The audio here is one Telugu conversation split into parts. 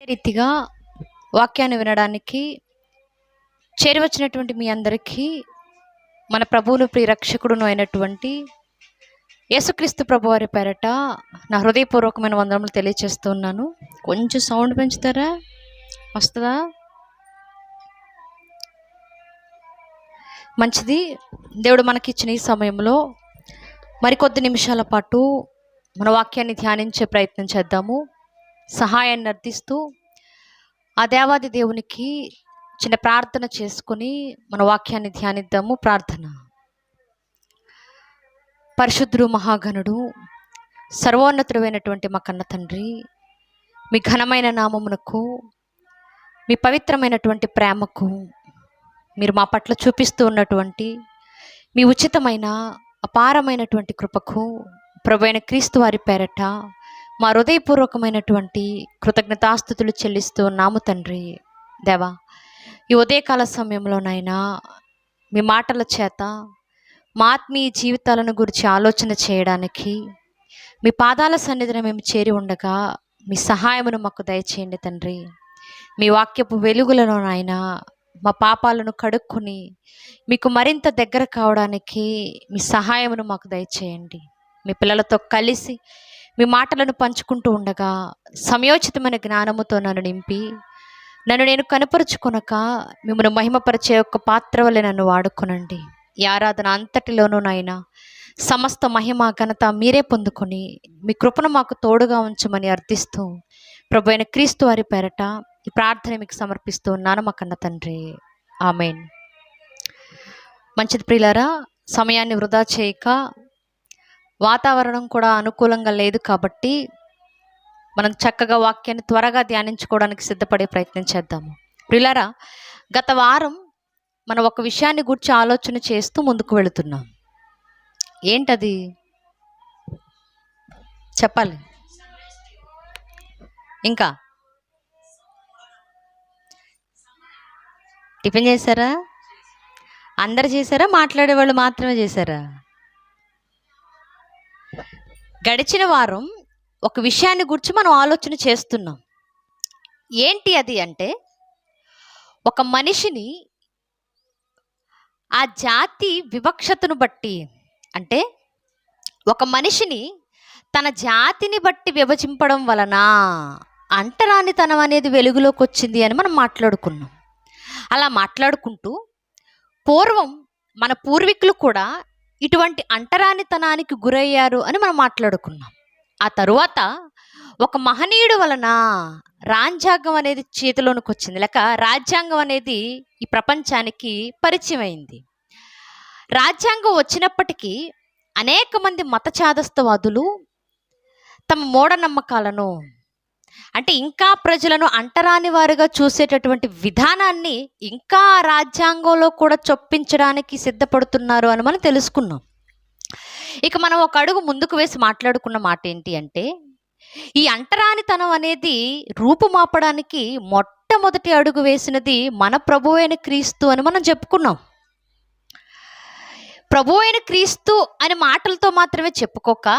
రీతిగా వాక్యాన్ని వినడానికి చేరివచ్చినటువంటి మీ అందరికీ మన ప్రభువును ప్రియరక్షకుడును అయినటువంటి యేసుక్రీస్తు ప్రభు వారి పేరట నా హృదయపూర్వకమైన వందనములు తెలియచేస్తూ ఉన్నాను. కొంచెం సౌండ్ పెంచుతారా? వస్తుందా? మంచిది. దేవుడు మనకిచ్చిన ఈ సమయంలో మరికొద్ది నిమిషాల పాటు మన వాక్యాన్ని ధ్యానించే ప్రయత్నం చేద్దాము. సహాయాన్ని అర్థిస్తూ ఆ దేవాది దేవునికి చిన్న ప్రార్థన చేసుకుని మన వాక్యాన్ని ధ్యానిద్దాము. ప్రార్థన. పరిశుద్ధుడు, మహాగణుడు, సర్వోన్నతుడైనటువంటి మా కన్న తండ్రి, మీ ఘనమైన నామమునకు, మీ పవిత్రమైనటువంటి ప్రేమకు, మీరు మా పట్ల చూపిస్తూ ఉన్నటువంటి మీ ఉచితమైన అపారమైనటువంటి కృపకు ప్రభువైన క్రీస్తు వారి పేరట మా హృదయపూర్వకమైనటువంటి కృతజ్ఞతాస్తుతులు చెల్లిస్తూ ఉన్నాము తండ్రి. దేవా, ఈ ఉదయకాల సమయంలోనైనా మీ మాటల చేత మా ఆత్మీయ జీవితాలను గురించి ఆలోచన చేయడానికి మీ పాదాల సన్నిధిని మేము చేరి ఉండగా మీ సహాయమును మాకు దయచేయండి తండ్రి. మీ వాక్యపు వెలుగులలోనైనా మా పాపాలను కడుక్కొని మీకు మరింత దగ్గర కావడానికి మీ సహాయమును మాకు దయచేయండి. మీ పిల్లలతో కలిసి మీ మాటలను పంచుకుంటూ ఉండగా సమయోచితమైన జ్ఞానముతో నన్ను నింపి నన్ను నేను కనపరుచుకొనక మిమ్మల్ని మహిమపరిచే ఒక పాత్ర వలె నన్ను వాడుకొనండి. ఈ ఆరాధన అంతటిలోనూ నాయన సమస్త మహిమ ఘనత మీరే పొందుకొని మీ కృపను మాకు తోడుగా ఉంచమని అర్థిస్తూ ప్రభు అయిన క్రీస్తు వారి పేరట ఈ ప్రార్థన మీకు సమర్పిస్తూ ఉన్నాను మా కన్న తండ్రి. ఆమేన్. మంచిది ప్రియులారా, సమయాన్ని వృధా చేయక, వాతావరణం కూడా అనుకూలంగా లేదు కాబట్టి మనం చక్కగా వాక్యాన్ని త్వరగా ధ్యానించుకోవడానికి సిద్ధపడే ప్రయత్నం చేద్దాము. ప్రియులారా, గత వారం మనం ఒక విషయాన్ని గురించి ఆలోచన చేస్తూ ముందుకు వెళుతున్నాం. ఏంటది చెప్పాలి? ఇంకా టిఫిన్ చేశారా? అందరు చేశారా? మాట్లాడేవాళ్ళు మాత్రమే చేశారా? గడిచిన వారం ఒక విషయాన్ని గురించి మనం ఆలోచన చేస్తున్నాం. ఏంటి అది అంటే, ఒక మనిషిని ఆ జాతి వివక్షతను బట్టి, అంటే ఒక మనిషిని తన జాతిని బట్టి విభజింపడం వలన అంటరానితనం అనేది వెలుగులోకి వచ్చింది అని మనం మాట్లాడుకున్నాం. అలా మాట్లాడుకుంటూ పూర్వం మన పూర్వీకులు కూడా ఇటువంటి అంటరానితనానికి గురయ్యారు అని మనం మాట్లాడుకున్నాం. ఆ తరువాత ఒక మహనీయుడు వలన రాజ్యాంగం అనేది చేతిలోనికి వచ్చింది, లేక రాజ్యాంగం అనేది ఈ ప్రపంచానికి పరిచయం అయింది. రాజ్యాంగం వచ్చినప్పటికీ అనేక మంది మత చాదస్తవాదులు తమ మూఢనమ్మకాలను, అంటే ఇంకా ప్రజలను అంటరాని వారుగా చూసేటటువంటి విధానాన్ని ఇంకా రాజ్యాంగంలో కూడా చొప్పించడానికి సిద్ధపడుతున్నారు అని మనం తెలుసుకున్నాం. ఇక మనం ఒక అడుగు ముందుకు వేసి మాట్లాడుకున్న మాట ఏంటి అంటే, ఈ అంటరానితనం అనేది రూపుమాపడానికి మొట్టమొదటి అడుగు వేసినది మన ప్రభువు అయిన క్రీస్తు అని మనం చెప్పుకున్నాం. ప్రభువు అయిన క్రీస్తు అనే మాటలతో మాత్రమే చెప్పుకోక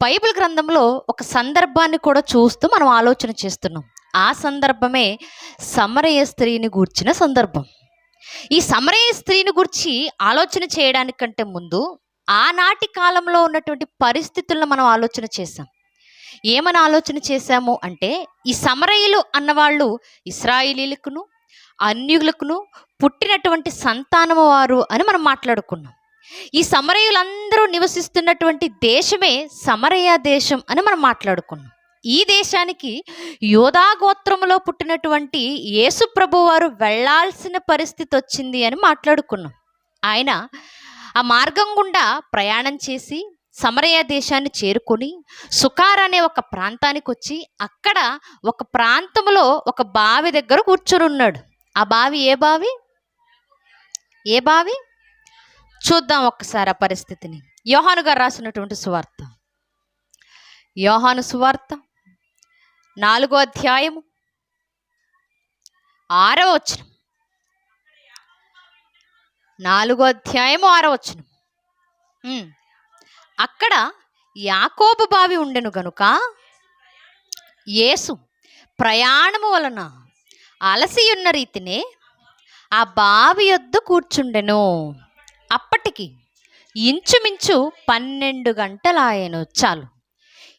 బైబిల్ గ్రంథంలో ఒక సందర్భాన్ని కూడా చూస్తూ మనం ఆలోచన చేస్తున్నాం. ఆ సందర్భమే సమరయ స్త్రీని గూర్చిన సందర్భం. ఈ సమరయ స్త్రీని గురించి ఆలోచన చేయడానికంటే ముందు ఆనాటి కాలంలో ఉన్నటువంటి పరిస్థితులను మనం ఆలోచన చేసాం. ఏమని ఆలోచన చేశాము అంటే, ఈ సమరయులు అన్నవాళ్ళు ఇశ్రాయేలీయులకును అన్యులకును పుట్టినటువంటి సంతానము వారు అని మనం మాట్లాడుకున్నాం. ఈ సమరయులందరూ నివసిస్తున్నటువంటి దేశమే సమరయ దేశం అని మనం మాట్లాడుకున్నాం. ఈ దేశానికి యోధా గోత్రములో పుట్టినటువంటి యేసు ప్రభు వారు వెళ్ళాల్సిన పరిస్థితి వచ్చింది అని మాట్లాడుకున్నాం. ఆయన ఆ మార్గం గుండా ప్రయాణం చేసి సమరయ దేశాన్ని చేరుకొని సుకార్ అనే ఒక ప్రాంతానికి వచ్చి అక్కడ ఒక ప్రాంతంలో ఒక బావి దగ్గర కూర్చొని ఉన్నాడు. ఆ బావి ఏ బావి? ఏ బావి? చూద్దాం ఒక్కసారి ఆ పరిస్థితిని. యోహాను గారు రాసినటువంటి సువార్త, యోహాను సువార్త 4వ అధ్యాయము 6వ వచనం. 4వ అధ్యాయము 6వ వచనం. అక్కడ యాకోబు బావి ఉండెను గనుక యేసు ప్రయాణము వలన అలసి ఉన్న రీతినే ఆ బావి యొద్ద కూర్చుండెను. అప్పటికి ఇంచుమించు 12 గంటలాయెను. చాలు.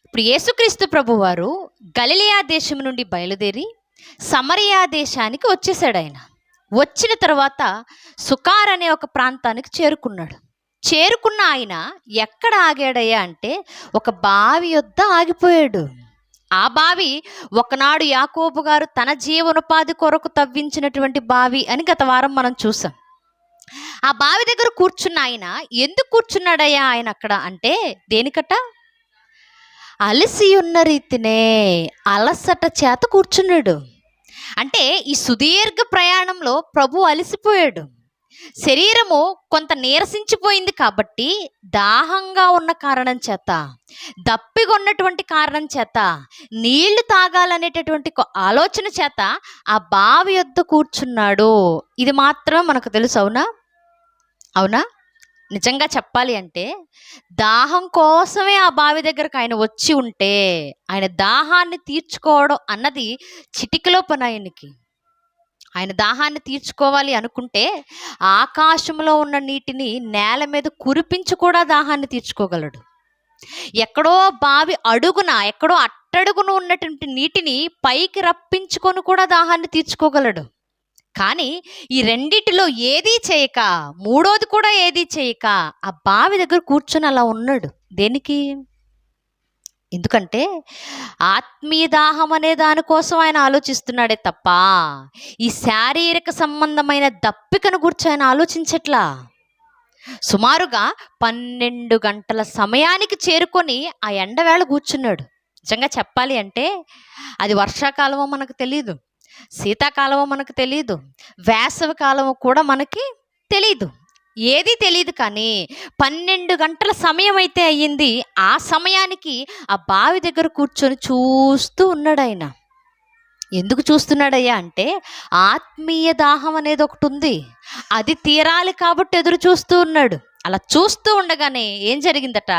ఇప్పుడు యేసుక్రీస్తు ప్రభువారు గలిలయ దేశం నుండి బయలుదేరి సమరయ దేశానికి వచ్చేసాడు. ఆయన వచ్చిన తర్వాత సుకార్ అనే ఒక ప్రాంతానికి చేరుకున్నాడు. చేరుకున్న ఆయన ఎక్కడ ఆగాడయ్యా అంటే ఒక బావి యొద్ద ఆగిపోయాడు. ఆ బావి ఒకనాడు యాకోబు గారు తన జీవనోపాధి కొరకు తవ్వించినటువంటి బావి అని గత వారం మనం చూసాం. ఆ బావి దగ్గర కూర్చున్న ఆయన ఎందుకు కూర్చున్నాడయ్యా ఆయన అక్కడ అంటే దేనికట? అలసి ఉన్న రీతినే, అలసట చేత కూర్చున్నాడు. అంటే ఈ సుదీర్ఘ ప్రయాణంలో ప్రభు అలసిపోయాడు. శరీరము కొంత నీరసించిపోయింది కాబట్టి దాహంగా ఉన్న కారణం చేత, దప్పిగా ఉన్నటువంటి కారణం చేత, నీళ్లు తాగాలనేటటువంటి ఆలోచన చేత ఆ బావి యొద్ద కూర్చున్నాడు. ఇది మాత్రం మనకు తెలుసు. అవునా? అవునా? నిజంగా చెప్పాలి అంటే దాహం కోసమే ఆ బావి దగ్గరకు ఆయన వచ్చి ఉంటే ఆయన దాహాన్ని తీర్చుకోవడం అన్నది చిటికలో పని ఆయనకి. ఆయన దాహాన్ని తీర్చుకోవాలి అనుకుంటే ఆకాశంలో ఉన్న నీటిని నేల మీద కురిపించి కూడా దాహాన్ని తీర్చుకోగలడు. ఎక్కడో బావి అడుగున, ఎక్కడో అట్టడుగున ఉన్నటువంటి నీటిని పైకి రప్పించుకొని కూడా దాహాన్ని తీర్చుకోగలడు. కానీ ఈ రెండిటిలో ఏదీ చేయక, మూడోది కూడా ఏదీ చేయక ఆ బావి దగ్గర కూర్చొని అలా ఉన్నాడు. దేనికి? ఎందుకంటే ఆత్మీయ దాహం అనే దానికోసం ఆయన ఆలోచిస్తున్నాడే తప్ప ఈ శారీరక సంబంధమైన దప్పికను గురించి ఆయన ఆలోచించట్లా. సుమారుగా 12 గంటల సమయానికి చేరుకొని ఆ ఎండవేళ కూర్చున్నాడు. నిజంగా చెప్పాలి అంటే అది వర్షాకాలమో మనకు తెలియదు, శీతాకాలమో మనకు తెలియదు, వేసవి కాలమో కూడా మనకి తెలీదు, ఏది తెలియదు. కానీ 12 గంటల సమయం అయితే అయ్యింది. ఆ సమయానికి ఆ బావి దగ్గర కూర్చొని చూస్తూ ఉన్నాడు ఆయన. ఎందుకు చూస్తున్నాడయ్యా అంటే ఆత్మీయ దాహం అనేది ఒకటి ఉంది, అది తీరాలి కాబట్టి ఎదురు చూస్తూ ఉన్నాడు. అలా చూస్తూ ఉండగానే ఏం జరిగిందట?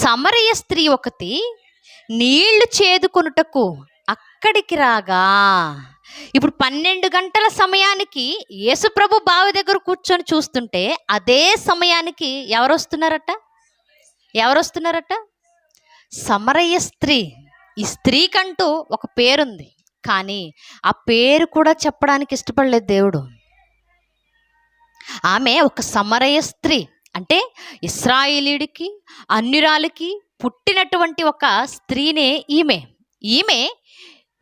సమరయ స్త్రీ ఒకటి నీళ్లు చేదుకొనుటకు అక్కడికి రాగా, ఇప్పుడు 12 గంటల సమయానికి యేసుప్రభు బావి దగ్గర కూర్చొని చూస్తుంటే అదే సమయానికి ఎవరొస్తున్నారట? సమరయ స్త్రీ. ఈ స్త్రీకంటూ ఒక పేరుంది, కానీ ఆ పేరు కూడా చెప్పడానికి ఇష్టపడలేదు దేవుడు. ఆమె ఒక సమరయ స్త్రీ అంటే ఇశ్రాయేలీయుడికి, అన్యురాలికి పుట్టినటువంటి ఒక స్త్రీనే ఈమె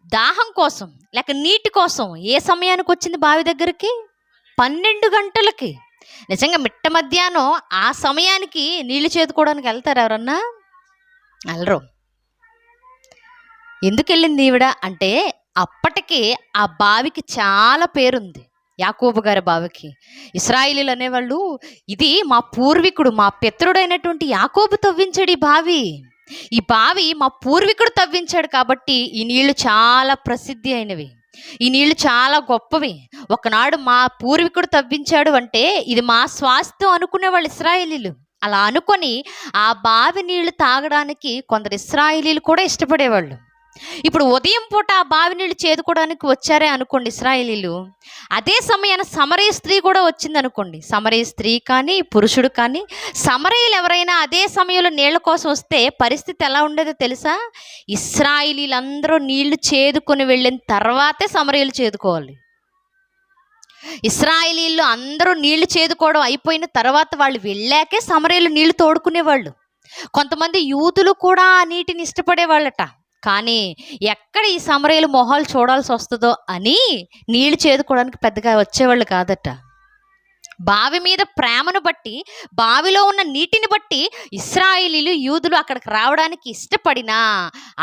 దాహం కోసం లేక నీటి కోసం ఏ సమయానికి వచ్చింది బావి దగ్గరికి? 12 గంటలకి. నిజంగా మిట్ట మధ్యాహ్నం ఆ సమయానికి నీళ్లు చేదుకోవడానికి వెళ్తారు ఎవరన్నా? వెళ్ళరు. ఎందుకు వెళ్ళింది ఈవిడ అంటే అప్పటికి ఆ బావికి చాలా పేరుంది. యాకోబు గారి బావికి ఇశ్రాయేలీయులు అనేవాళ్ళు, ఇది మా పూర్వీకుడు, మా పితరుడైనటువంటి యాకోబు తవ్వించాడు ఈ బావి మా పూర్వీకుడు తవ్వించాడు కాబట్టి ఈ నీళ్లు చాలా ప్రసిద్ధి అయినవి, ఈ నీళ్లు చాలా గొప్పవి. ఒకనాడు మా పూర్వీకుడు తవ్వించాడు అంటే ఇది మా స్వాస్థ్యం అనుకునేవాళ్ళు ఇశ్రాయేలీయులు. అలా అనుకొని ఆ బావి నీళ్లు తాగడానికి కొందరు ఇశ్రాయేలీయులు కూడా ఇష్టపడేవాళ్ళు. ఇప్పుడు ఉదయం పూట ఆ బావి నీళ్ళు చేదుకోవడానికి వచ్చారే అనుకోండి ఇశ్రాయేలీయులు, అదే సమయాన సమరయ స్త్రీ కూడా వచ్చింది అనుకోండి. సమరయ స్త్రీ కానీ పురుషుడు కానీ సమరయులు ఎవరైనా అదే సమయంలో నీళ్ల కోసం వస్తే పరిస్థితి ఎలా ఉండేదో తెలుసా? ఇశ్రాయేలీలందరూ నీళ్లు చేదుకొని వెళ్ళిన తర్వాతే సమరయులు చేదుకోవాలి. ఇశ్రాయేలీలు అందరూ నీళ్లు చేదుకోవడం అయిపోయిన తర్వాత వాళ్ళు వెళ్ళాకే సమరయులు నీళ్లు తోడుకునేవాళ్ళు. కొంతమంది యూదులు కూడా ఆ నీటిని ఇష్టపడేవాళ్ళట. కానీ ఎక్కడ ఈ సమరయులు మొహాలు చూడాల్సి వస్తుందో అని నీళ్లు చేదుకోవడానికి పెద్దగా వచ్చేవాళ్ళు కాదట. బావి మీద ప్రేమను బట్టి, బావిలో ఉన్న నీటిని బట్టి ఇశ్రాయేలీలు యూదులు అక్కడికి రావడానికి ఇష్టపడినా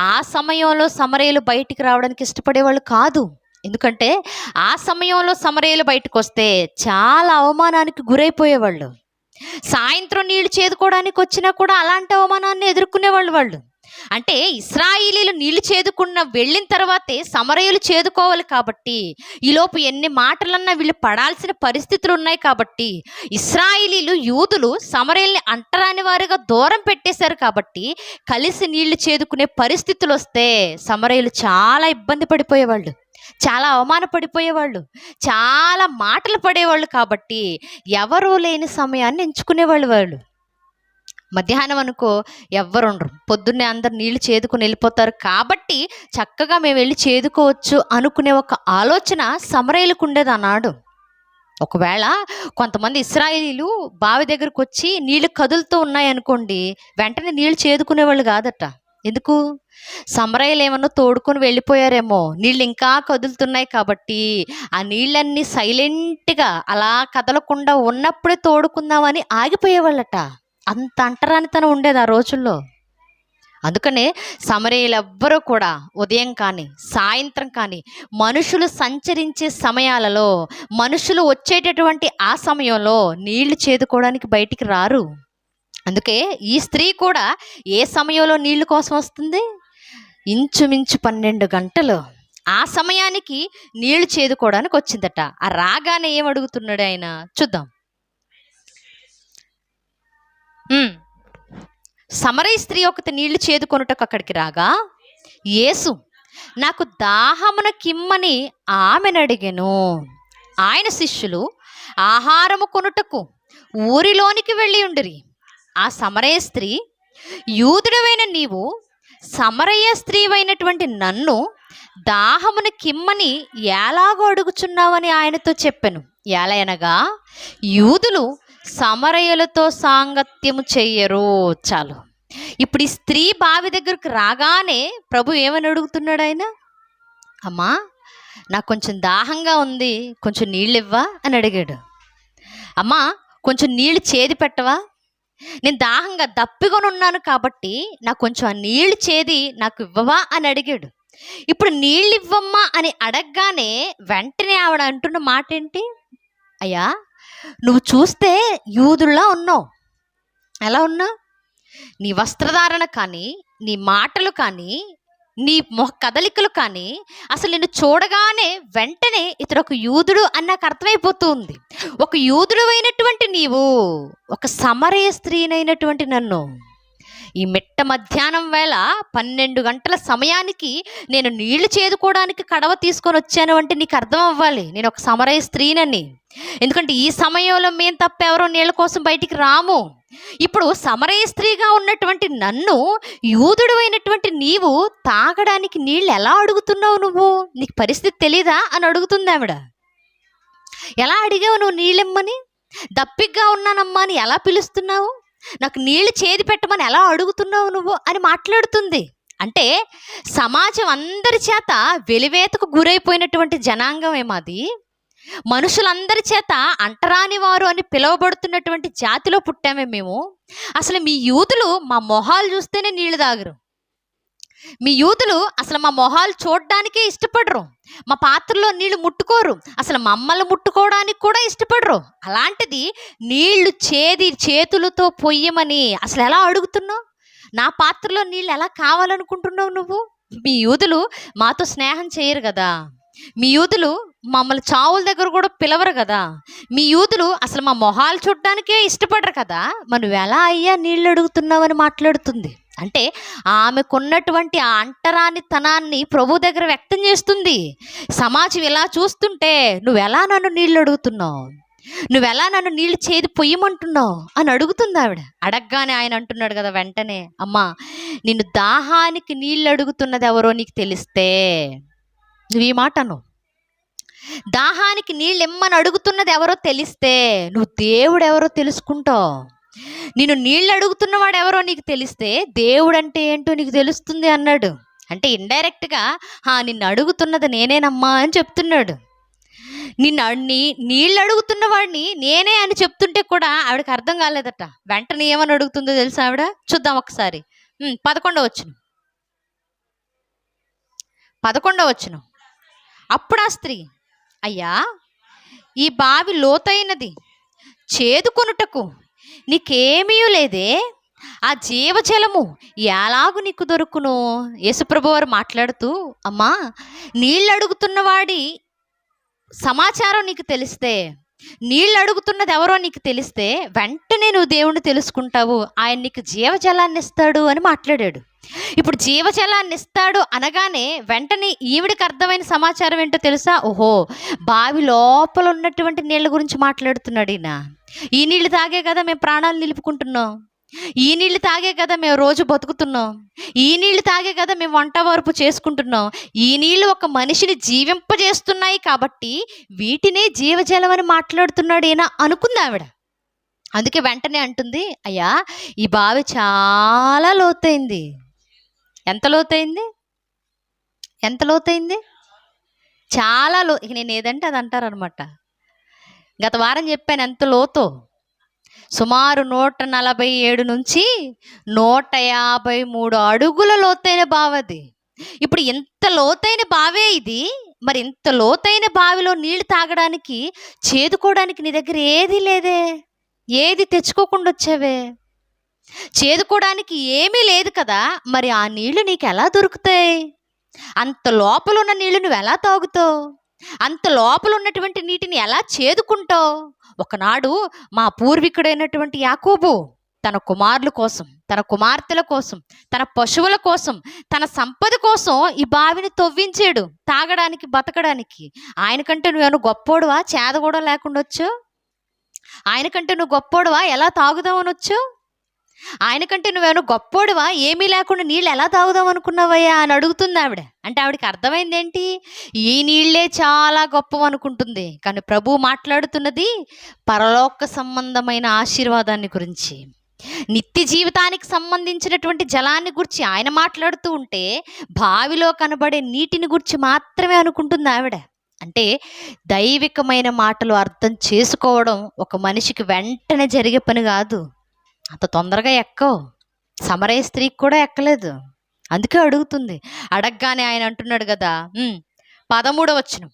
ఆ సమయంలో సమరయులు బయటికి రావడానికి ఇష్టపడేవాళ్ళు కాదు. ఎందుకంటే ఆ సమయంలో సమరయులు బయటకు వస్తే చాలా అవమానానికి గురైపోయేవాళ్ళు. సాయంత్రం నీళ్లు చేదుకోవడానికి వచ్చినా కూడా అలాంటి అవమానాన్ని ఎదుర్కొనేవాళ్ళు. అంటే ఇశ్రాయేలీలు నీళ్లు వెళ్ళిన తర్వాతే సమరయులు చేదుకోవాలి కాబట్టి, ఈలోపు ఎన్ని మాటలన్నా వీళ్ళు పడాల్సిన పరిస్థితులు ఉన్నాయి కాబట్టి, ఇశ్రాయేలీలు యూదులు సమరయుల్ని అంటరాని వారుగా దూరం పెట్టేశారు కాబట్టి, కలిసి నీళ్లు చేదుకునే పరిస్థితులు వస్తే సమరయులు చాలా ఇబ్బంది పడిపోయేవాళ్ళు, చాలా అవమానపడిపోయేవాళ్ళు, చాలా మాటలు పడేవాళ్ళు. కాబట్టి ఎవరూ లేని సమయాన్ని ఎంచుకునేవాళ్ళు. వాళ్ళు మధ్యాహ్నం అనుకో ఎవ్వరు ఉండరు, పొద్దున్నే అందరు నీళ్లు చేదుకుని వెళ్ళిపోతారు కాబట్టి చక్కగా మేము వెళ్ళి చేదుకోవచ్చు అనుకునే ఒక ఆలోచన సమరయులకు ఉండేది ఆనాడు. ఒకవేళ కొంతమంది ఇశ్రాయేలీలు బావి దగ్గరకు వచ్చి నీళ్లు కదులుతూ ఉన్నాయనుకోండి, వెంటనే నీళ్లు చేదుకునేవాళ్ళు కాదట. ఎందుకు? సమరయులు ఏమన్నా తోడుకొని వెళ్ళిపోయారేమో, నీళ్ళు ఇంకా కదులుతున్నాయి కాబట్టి ఆ నీళ్ళన్నీ సైలెంట్గా అలా కదలకుండా ఉన్నప్పుడే తోడుకుందామని ఆగిపోయేవాళ్ళట. అంత అంటరానితనం ఉండేది ఆ రోజుల్లో. అందుకనే సమరయులు ఎవ్వరూ కూడా ఉదయం కానీ సాయంత్రం కానీ మనుషులు సంచరించే సమయాలలో, మనుషులు వచ్చేటటువంటి ఆ సమయంలో నీళ్లు చేదుకోవడానికి బయటికి రారు. అందుకే ఈ స్త్రీ కూడా ఏ సమయంలో నీళ్లు కోసం వస్తుంది? ఇంచుమించు 12 గంటలు ఆ సమయానికి నీళ్లు చేదుకోవడానికి వచ్చిందట. ఆ రాగానే ఏం అడుగుతున్నాడు ఆయన చూద్దాం. సమరయ స్త్రీ ఒకటి నీళ్లు చేదుకొనుటకు అక్కడికి రాగా, యేసు నాకు దాహమున కిమ్మని ఆమెను అడిగెను. ఆయన శిష్యులు ఆహారము కొనుటకు ఊరిలోనికి వెళ్ళి ఉండిరి. ఆ సమరయ స్త్రీ, యూదుడవైన నీవు సమరయ స్త్రీవైనటువంటి నన్ను దాహమున కిమ్మని ఎలాగో అడుగుచున్నావని ఆయనతో చెప్పెను. ఎలయనగా యూదులు సమరయులతో సాంగత్యము చెయ్యరు. చాలు. ఇప్పుడు ఈ స్త్రీ బావి దగ్గరకు రాగానే ప్రభు ఏమని అడుగుతున్నాడు? ఆయన, అమ్మా నాకు కొంచెం దాహంగా ఉంది, కొంచెం నీళ్ళు ఇవ్వా అని అడిగాడు. అమ్మా కొంచెం నీళ్ళు చేది పెట్టవా, నేను దాహంగా దప్పికొని ఉన్నాను కాబట్టి నాకు కొంచెం ఆ నీళ్ళు చేది నాకు ఇవ్వవా అని అడిగాడు. ఇప్పుడు నీళ్ళు ఇవ్వమ్మా అని అడగగానే వెంటనే ఆవిడ అంటున్న మాట ఏంటి? అయ్యా నువ్వు చూస్తే యూదుల్లా ఉన్నావు. ఎలా ఉన్నావు? నీ వస్త్రధారణ కానీ, నీ మాటలు కానీ, నీ కదలికలు కానీ అసలు నిన్ను చూడగానే వెంటనే ఇతడు ఒక యూదుడు అని నాకు అర్థమైపోతూ ఉంది. ఒక యూదుడు అయినటువంటి నీవు ఒక సమరయ స్త్రీనైనటువంటి నన్ను ఈ మిట్ట మధ్యాహ్నం వేళ 12 గంటల సమయానికి నేను నీళ్లు చేదుకోవడానికి కడవ తీసుకొని వచ్చాను అంటే నీకు అర్థం అవ్వాలి నేను ఒక సమరయ స్త్రీనని. ఎందుకంటే ఈ సమయంలో మేము తప్ప ఎవరో నీళ్ళ కోసం బయటికి రాము. ఇప్పుడు సమరయ స్త్రీగా ఉన్నటువంటి నన్ను యూదుడు అయినటువంటి నీవు తాగడానికి నీళ్ళు ఎలా అడుగుతున్నావు? నువ్వు నీకు పరిస్థితి తెలీదా అని అడుగుతుంది ఆవిడ. ఎలా అడిగావు నువ్వు నీళ్ళిమ్మని? దప్పిగ్గా ఉన్నానమ్మా అని ఎలా పిలుస్తున్నావు? నాకు నీళ్లు చేది పెట్టమని ఎలా అడుగుతున్నావు నువ్వు అని మాట్లాడుతుంది. అంటే సమాజం అందరి చేత వెలివేతకు గురైపోయినటువంటి జనాంగం ఏమాది. మనుషులందరి చేత అంటరాని వారు అని పిలువబడుతున్నటువంటి జాతిలో పుట్టామే మేము. అసలు మీ యూదులు మా మొహాలు చూస్తేనే నీళ్లు తాగరు. మీ యూదులు అసలు మా మొహాలు చూడడానికే ఇష్టపడరు. మా పాత్రలో నీళ్లు ముట్టుకోరు. అసలు మమ్మల్ని ముట్టుకోవడానికి కూడా ఇష్టపడరు. అలాంటిది నీళ్లు చేతులతో పొయ్యమని అసలు ఎలా అడుగుతున్నావు? నా పాత్రలో నీళ్ళు ఎలా కావాలనుకుంటున్నావు నువ్వు? మీ యూదులు మాతో స్నేహం చేయరు కదా. మీ యూదులు మమ్మల్ని చావుల దగ్గర కూడా పిలవరు కదా. మీ యూదులు అసలు మా మొహాలు చూడడానికే ఇష్టపడరు కదా. మనం ఎలా అయ్యా నీళ్ళు అడుగుతున్నావు అని మాట్లాడుతుంది. అంటే ఆమెకున్నటువంటి ఆ అంటరానితనాన్ని ప్రభు దగ్గర వ్యక్తం చేస్తుంది. సమాజం ఇలా చూస్తుంటే నువ్వెలా నన్ను నీళ్ళు అడుగుతున్నావు, నువ్వెలా నన్ను నీళ్ళు చేది పొయ్యమంటున్నావు అని అడుగుతుంది ఆవిడ. అడగగానే ఆయన అంటున్నాడు కదా వెంటనే, అమ్మా నిన్ను దాహానికి నీళ్ళు అడుగుతున్నది ఎవరో నీకు తెలిస్తే, నువ్వు ఈ మాట అను, దాహానికి నీళ్ళు ఇమ్మని అడుగుతున్నది ఎవరో తెలిస్తే నువ్వు దేవుడు ఎవరో తెలుసుకుంటావు. నేను నీళ్ళు అడుగుతున్నవాడు ఎవరో నీకు తెలిస్తే దేవుడు అంటే ఏంటో నీకు తెలుస్తుంది అన్నాడు. అంటే ఇండైరెక్ట్గా నిన్ను అడుగుతున్నది నేనేనమ్మా అని చెప్తున్నాడు. నీళ్ళు అడుగుతున్న వాడిని నేనే అని చెప్తుంటే కూడా ఆవిడకి అర్థం కాలేదట. వెంటనే ఏమని అడుగుతుందో తెలుసా ఆవిడ? చూద్దాం ఒకసారి. 11వ వచనం. అప్పుడు ఆ స్త్రీ, అయ్యా ఈ బావి లోతైనది, చేదుకొనుటకు నీకేమీ లేదే, ఆ జీవజలము ఎలాగు నీకు దొరుకును? యేసుప్రభు వారు మాట్లాడుతూ, అమ్మా, నీళ్ళు అడుగుతున్న వాడి సమాచారం నీకు తెలిస్తే, నీళ్ళు అడుగుతున్నది ఎవరో నీకు తెలిస్తే వెంటనే నువ్వు దేవుణ్ణి తెలుసుకుంటావు, ఆయన నీకు జీవజలాన్ని ఇస్తాడు అని మాట్లాడాడు. ఇప్పుడు జీవజలాన్ని ఇస్తాడు అనగానే వెంటనే ఈవిడికి అర్థమైన సమాచారం ఏంటో తెలుసా? ఓహో, బావి లోపల ఉన్నటువంటి నీళ్ళ గురించి మాట్లాడుతున్నాడు ఈయన. ఈ నీళ్ళు తాగే కదా మేము ప్రాణాలు నిలుపుకుంటున్నాం, ఈ నీళ్ళు తాగే కదా మేము రోజు బతుకుతున్నాం, ఈ నీళ్ళు తాగే కదా మేము వంట వరపు చేసుకుంటున్నాం, ఈ నీళ్ళు ఒక మనిషిని జీవింపజేస్తున్నాయి కాబట్టి వీటినే జీవజలం అని మాట్లాడుతున్నాడు ఈయన అనుకుంది ఆవిడ. అందుకే వెంటనే అంటుంది, అయ్యా, ఈ బావి చాలా లోతైంది. ఎంత లోతైంది? ఎంత లోతైంది? చాలా ఇక నేను ఏదంటే అది అంటారనమాట. గత వారం చెప్పాను ఎంత లోతో. సుమారు 147 నుంచి 153 అడుగుల లోతైన బావి అది. ఇప్పుడు ఇంత లోతైన బావే ఇది. మరి ఇంత లోతైన బావిలో నీళ్లు తాగడానికి, చేదుకోవడానికి నీ దగ్గర ఏది లేదే, ఏది తెచ్చుకోకుండా వచ్చావే, చేదుకోవడానికి ఏమీ లేదు కదా, మరి ఆ నీళ్లు నీకు ఎలా దొరుకుతాయి? అంత లోపల ఉన్న నీళ్లు నువ్వు ఎలా తాగుతావు? అంత లోపల ఉన్నటువంటి నీటిని ఎలా చేదుకుంటావు? ఒకనాడు మా పూర్వీకుడైనటువంటి యాకోబు తన కుమారుల కోసం, తన కుమార్తెల కోసం, తన పశువుల కోసం, తన సంపద కోసం ఈ బావిని తవ్వించాడు, తాగడానికి, బతకడానికి. ఆయనకంటే నువ్వేమో గొప్పోడువా? చేద కూడా లేకుండా వచ్చు. ఆయనకంటే నువ్వు గొప్పోడువా? ఎలా తాగుదామని వచ్చు. ఆయనకంటే నువ్వేమో గొప్పోడువా? ఏమీ లేకుండా నీళ్ళు ఎలా తాగుదాం అనుకున్నావయ్యా అని అడుగుతుంది ఆవిడ. అంటే ఆవిడకి అర్థమైంది ఏంటి? ఈ నీళ్లే చాలా గొప్పవి అనుకుంటుంది. కానీ ప్రభు మాట్లాడుతున్నది పరలోక సంబంధమైన ఆశీర్వాదాన్ని గురించి, నిత్య జీవితానికి సంబంధించినటువంటి జలాన్ని గురించి ఆయన మాట్లాడుతూ ఉంటే బావిలో కనబడే నీటిని గురించి మాత్రమే అనుకుంటుంది ఆవిడ. అంటే దైవికమైన మాటలు అర్థం చేసుకోవడం ఒక మనిషికి వెంటనే జరిగే పని కాదు. అంత తొందరగా ఎక్కవు. సమరయ స్త్రీకి కూడా ఎక్కలేదు. అందుకే అడుగుతుంది. అడగగానే ఆయన అంటున్నాడు కదా, 13వ వచనం,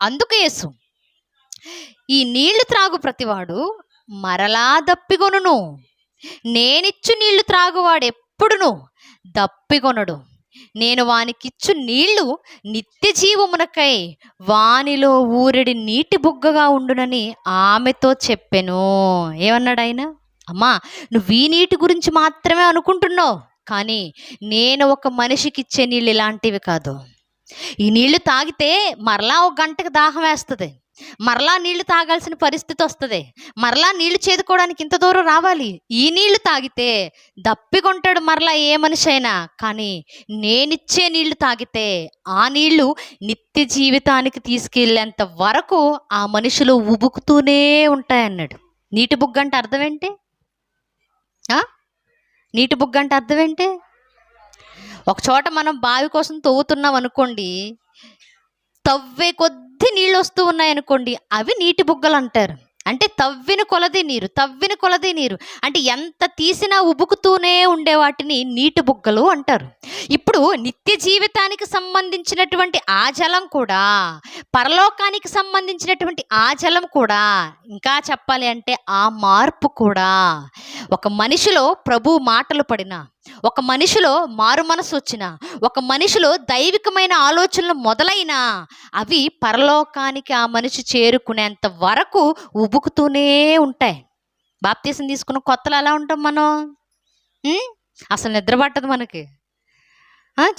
అందుకు యేసు, ఈ నీళ్లు త్రాగు ప్రతివాడు మరలా దప్పిగొనును, నేనిచ్చు నీళ్లు త్రాగువాడు ఎప్పుడును దప్పిగొనడు, నేను వానికిచ్చు నీళ్లు నిత్య జీవమునకై వానిలో ఊరెడి నీటి బుగ్గగా ఉండునని ఆమెతో చెప్పెను. ఏమన్నాడు ఆయన? అమ్మా, నువ్వు ఈ నీటి గురించి మాత్రమే అనుకుంటున్నావు, కానీ నేను ఒక మనిషికి ఇచ్చే నీళ్ళు ఇలాంటివి కాదు. ఈ నీళ్లు తాగితే మరలా 1 గంటకు దాహం వేస్తుంది, మరలా నీళ్లు తాగాల్సిన పరిస్థితి వస్తుంది, మరలా నీళ్లు చేదుకోవడానికి ఇంత దూరం రావాలి. ఈ నీళ్లు తాగితే దప్పికొంటాడు మరలా ఏ మనిషి అయినా, కానీ నేనిచ్చే నీళ్లు తాగితే ఆ నీళ్లు నిత్య జీవితానికి తీసుకెళ్ళేంత వరకు ఆ మనుషులు ఉబుకుతూనే ఉంటాయన్నాడు. నీటి బుగ్గ అంటే అర్థం ఏంటి? నీటి బుగ్గ అంటే అర్థం ఏంటి? ఒక చోట మనం బావి కోసం తవ్వుతున్నాం అనుకోండి, తవ్వే కొద్ది నీళ్ళు వస్తూ ఉన్నాయనుకోండి, అవి నీటి బుగ్గలు అంటారు. అంటే తవ్విన కొలది నీరు, తవ్విన కొలది నీరు అంటే ఎంత తీసినా ఉబుకుతూనే ఉండే వాటిని నీటి బుగ్గలు అంటారు. ఇప్పుడు నిత్య జీవితానికి సంబంధించినటువంటి ఆ జలం కూడా, పరలోకానికి సంబంధించినటువంటి ఆ జలం కూడా, ఇంకా చెప్పాలి అంటే ఆ మార్పు కూడా, ఒక మనిషిలో ప్రభు మాటలు పడిన, ఒక మనిషిలో మారు మనసు వచ్చిన, ఒక మనిషిలో దైవికమైన ఆలోచనలు మొదలైన, అవి పరలోకానికి ఆ మనిషి చేరుకునేంత వరకు ఉబుకుతూనే ఉంటాయి. బాప్తీసం తీసుకున్న కొత్తలో ఎలా ఉంటాం మనం? అసలు నిద్ర పట్టదు మనకి.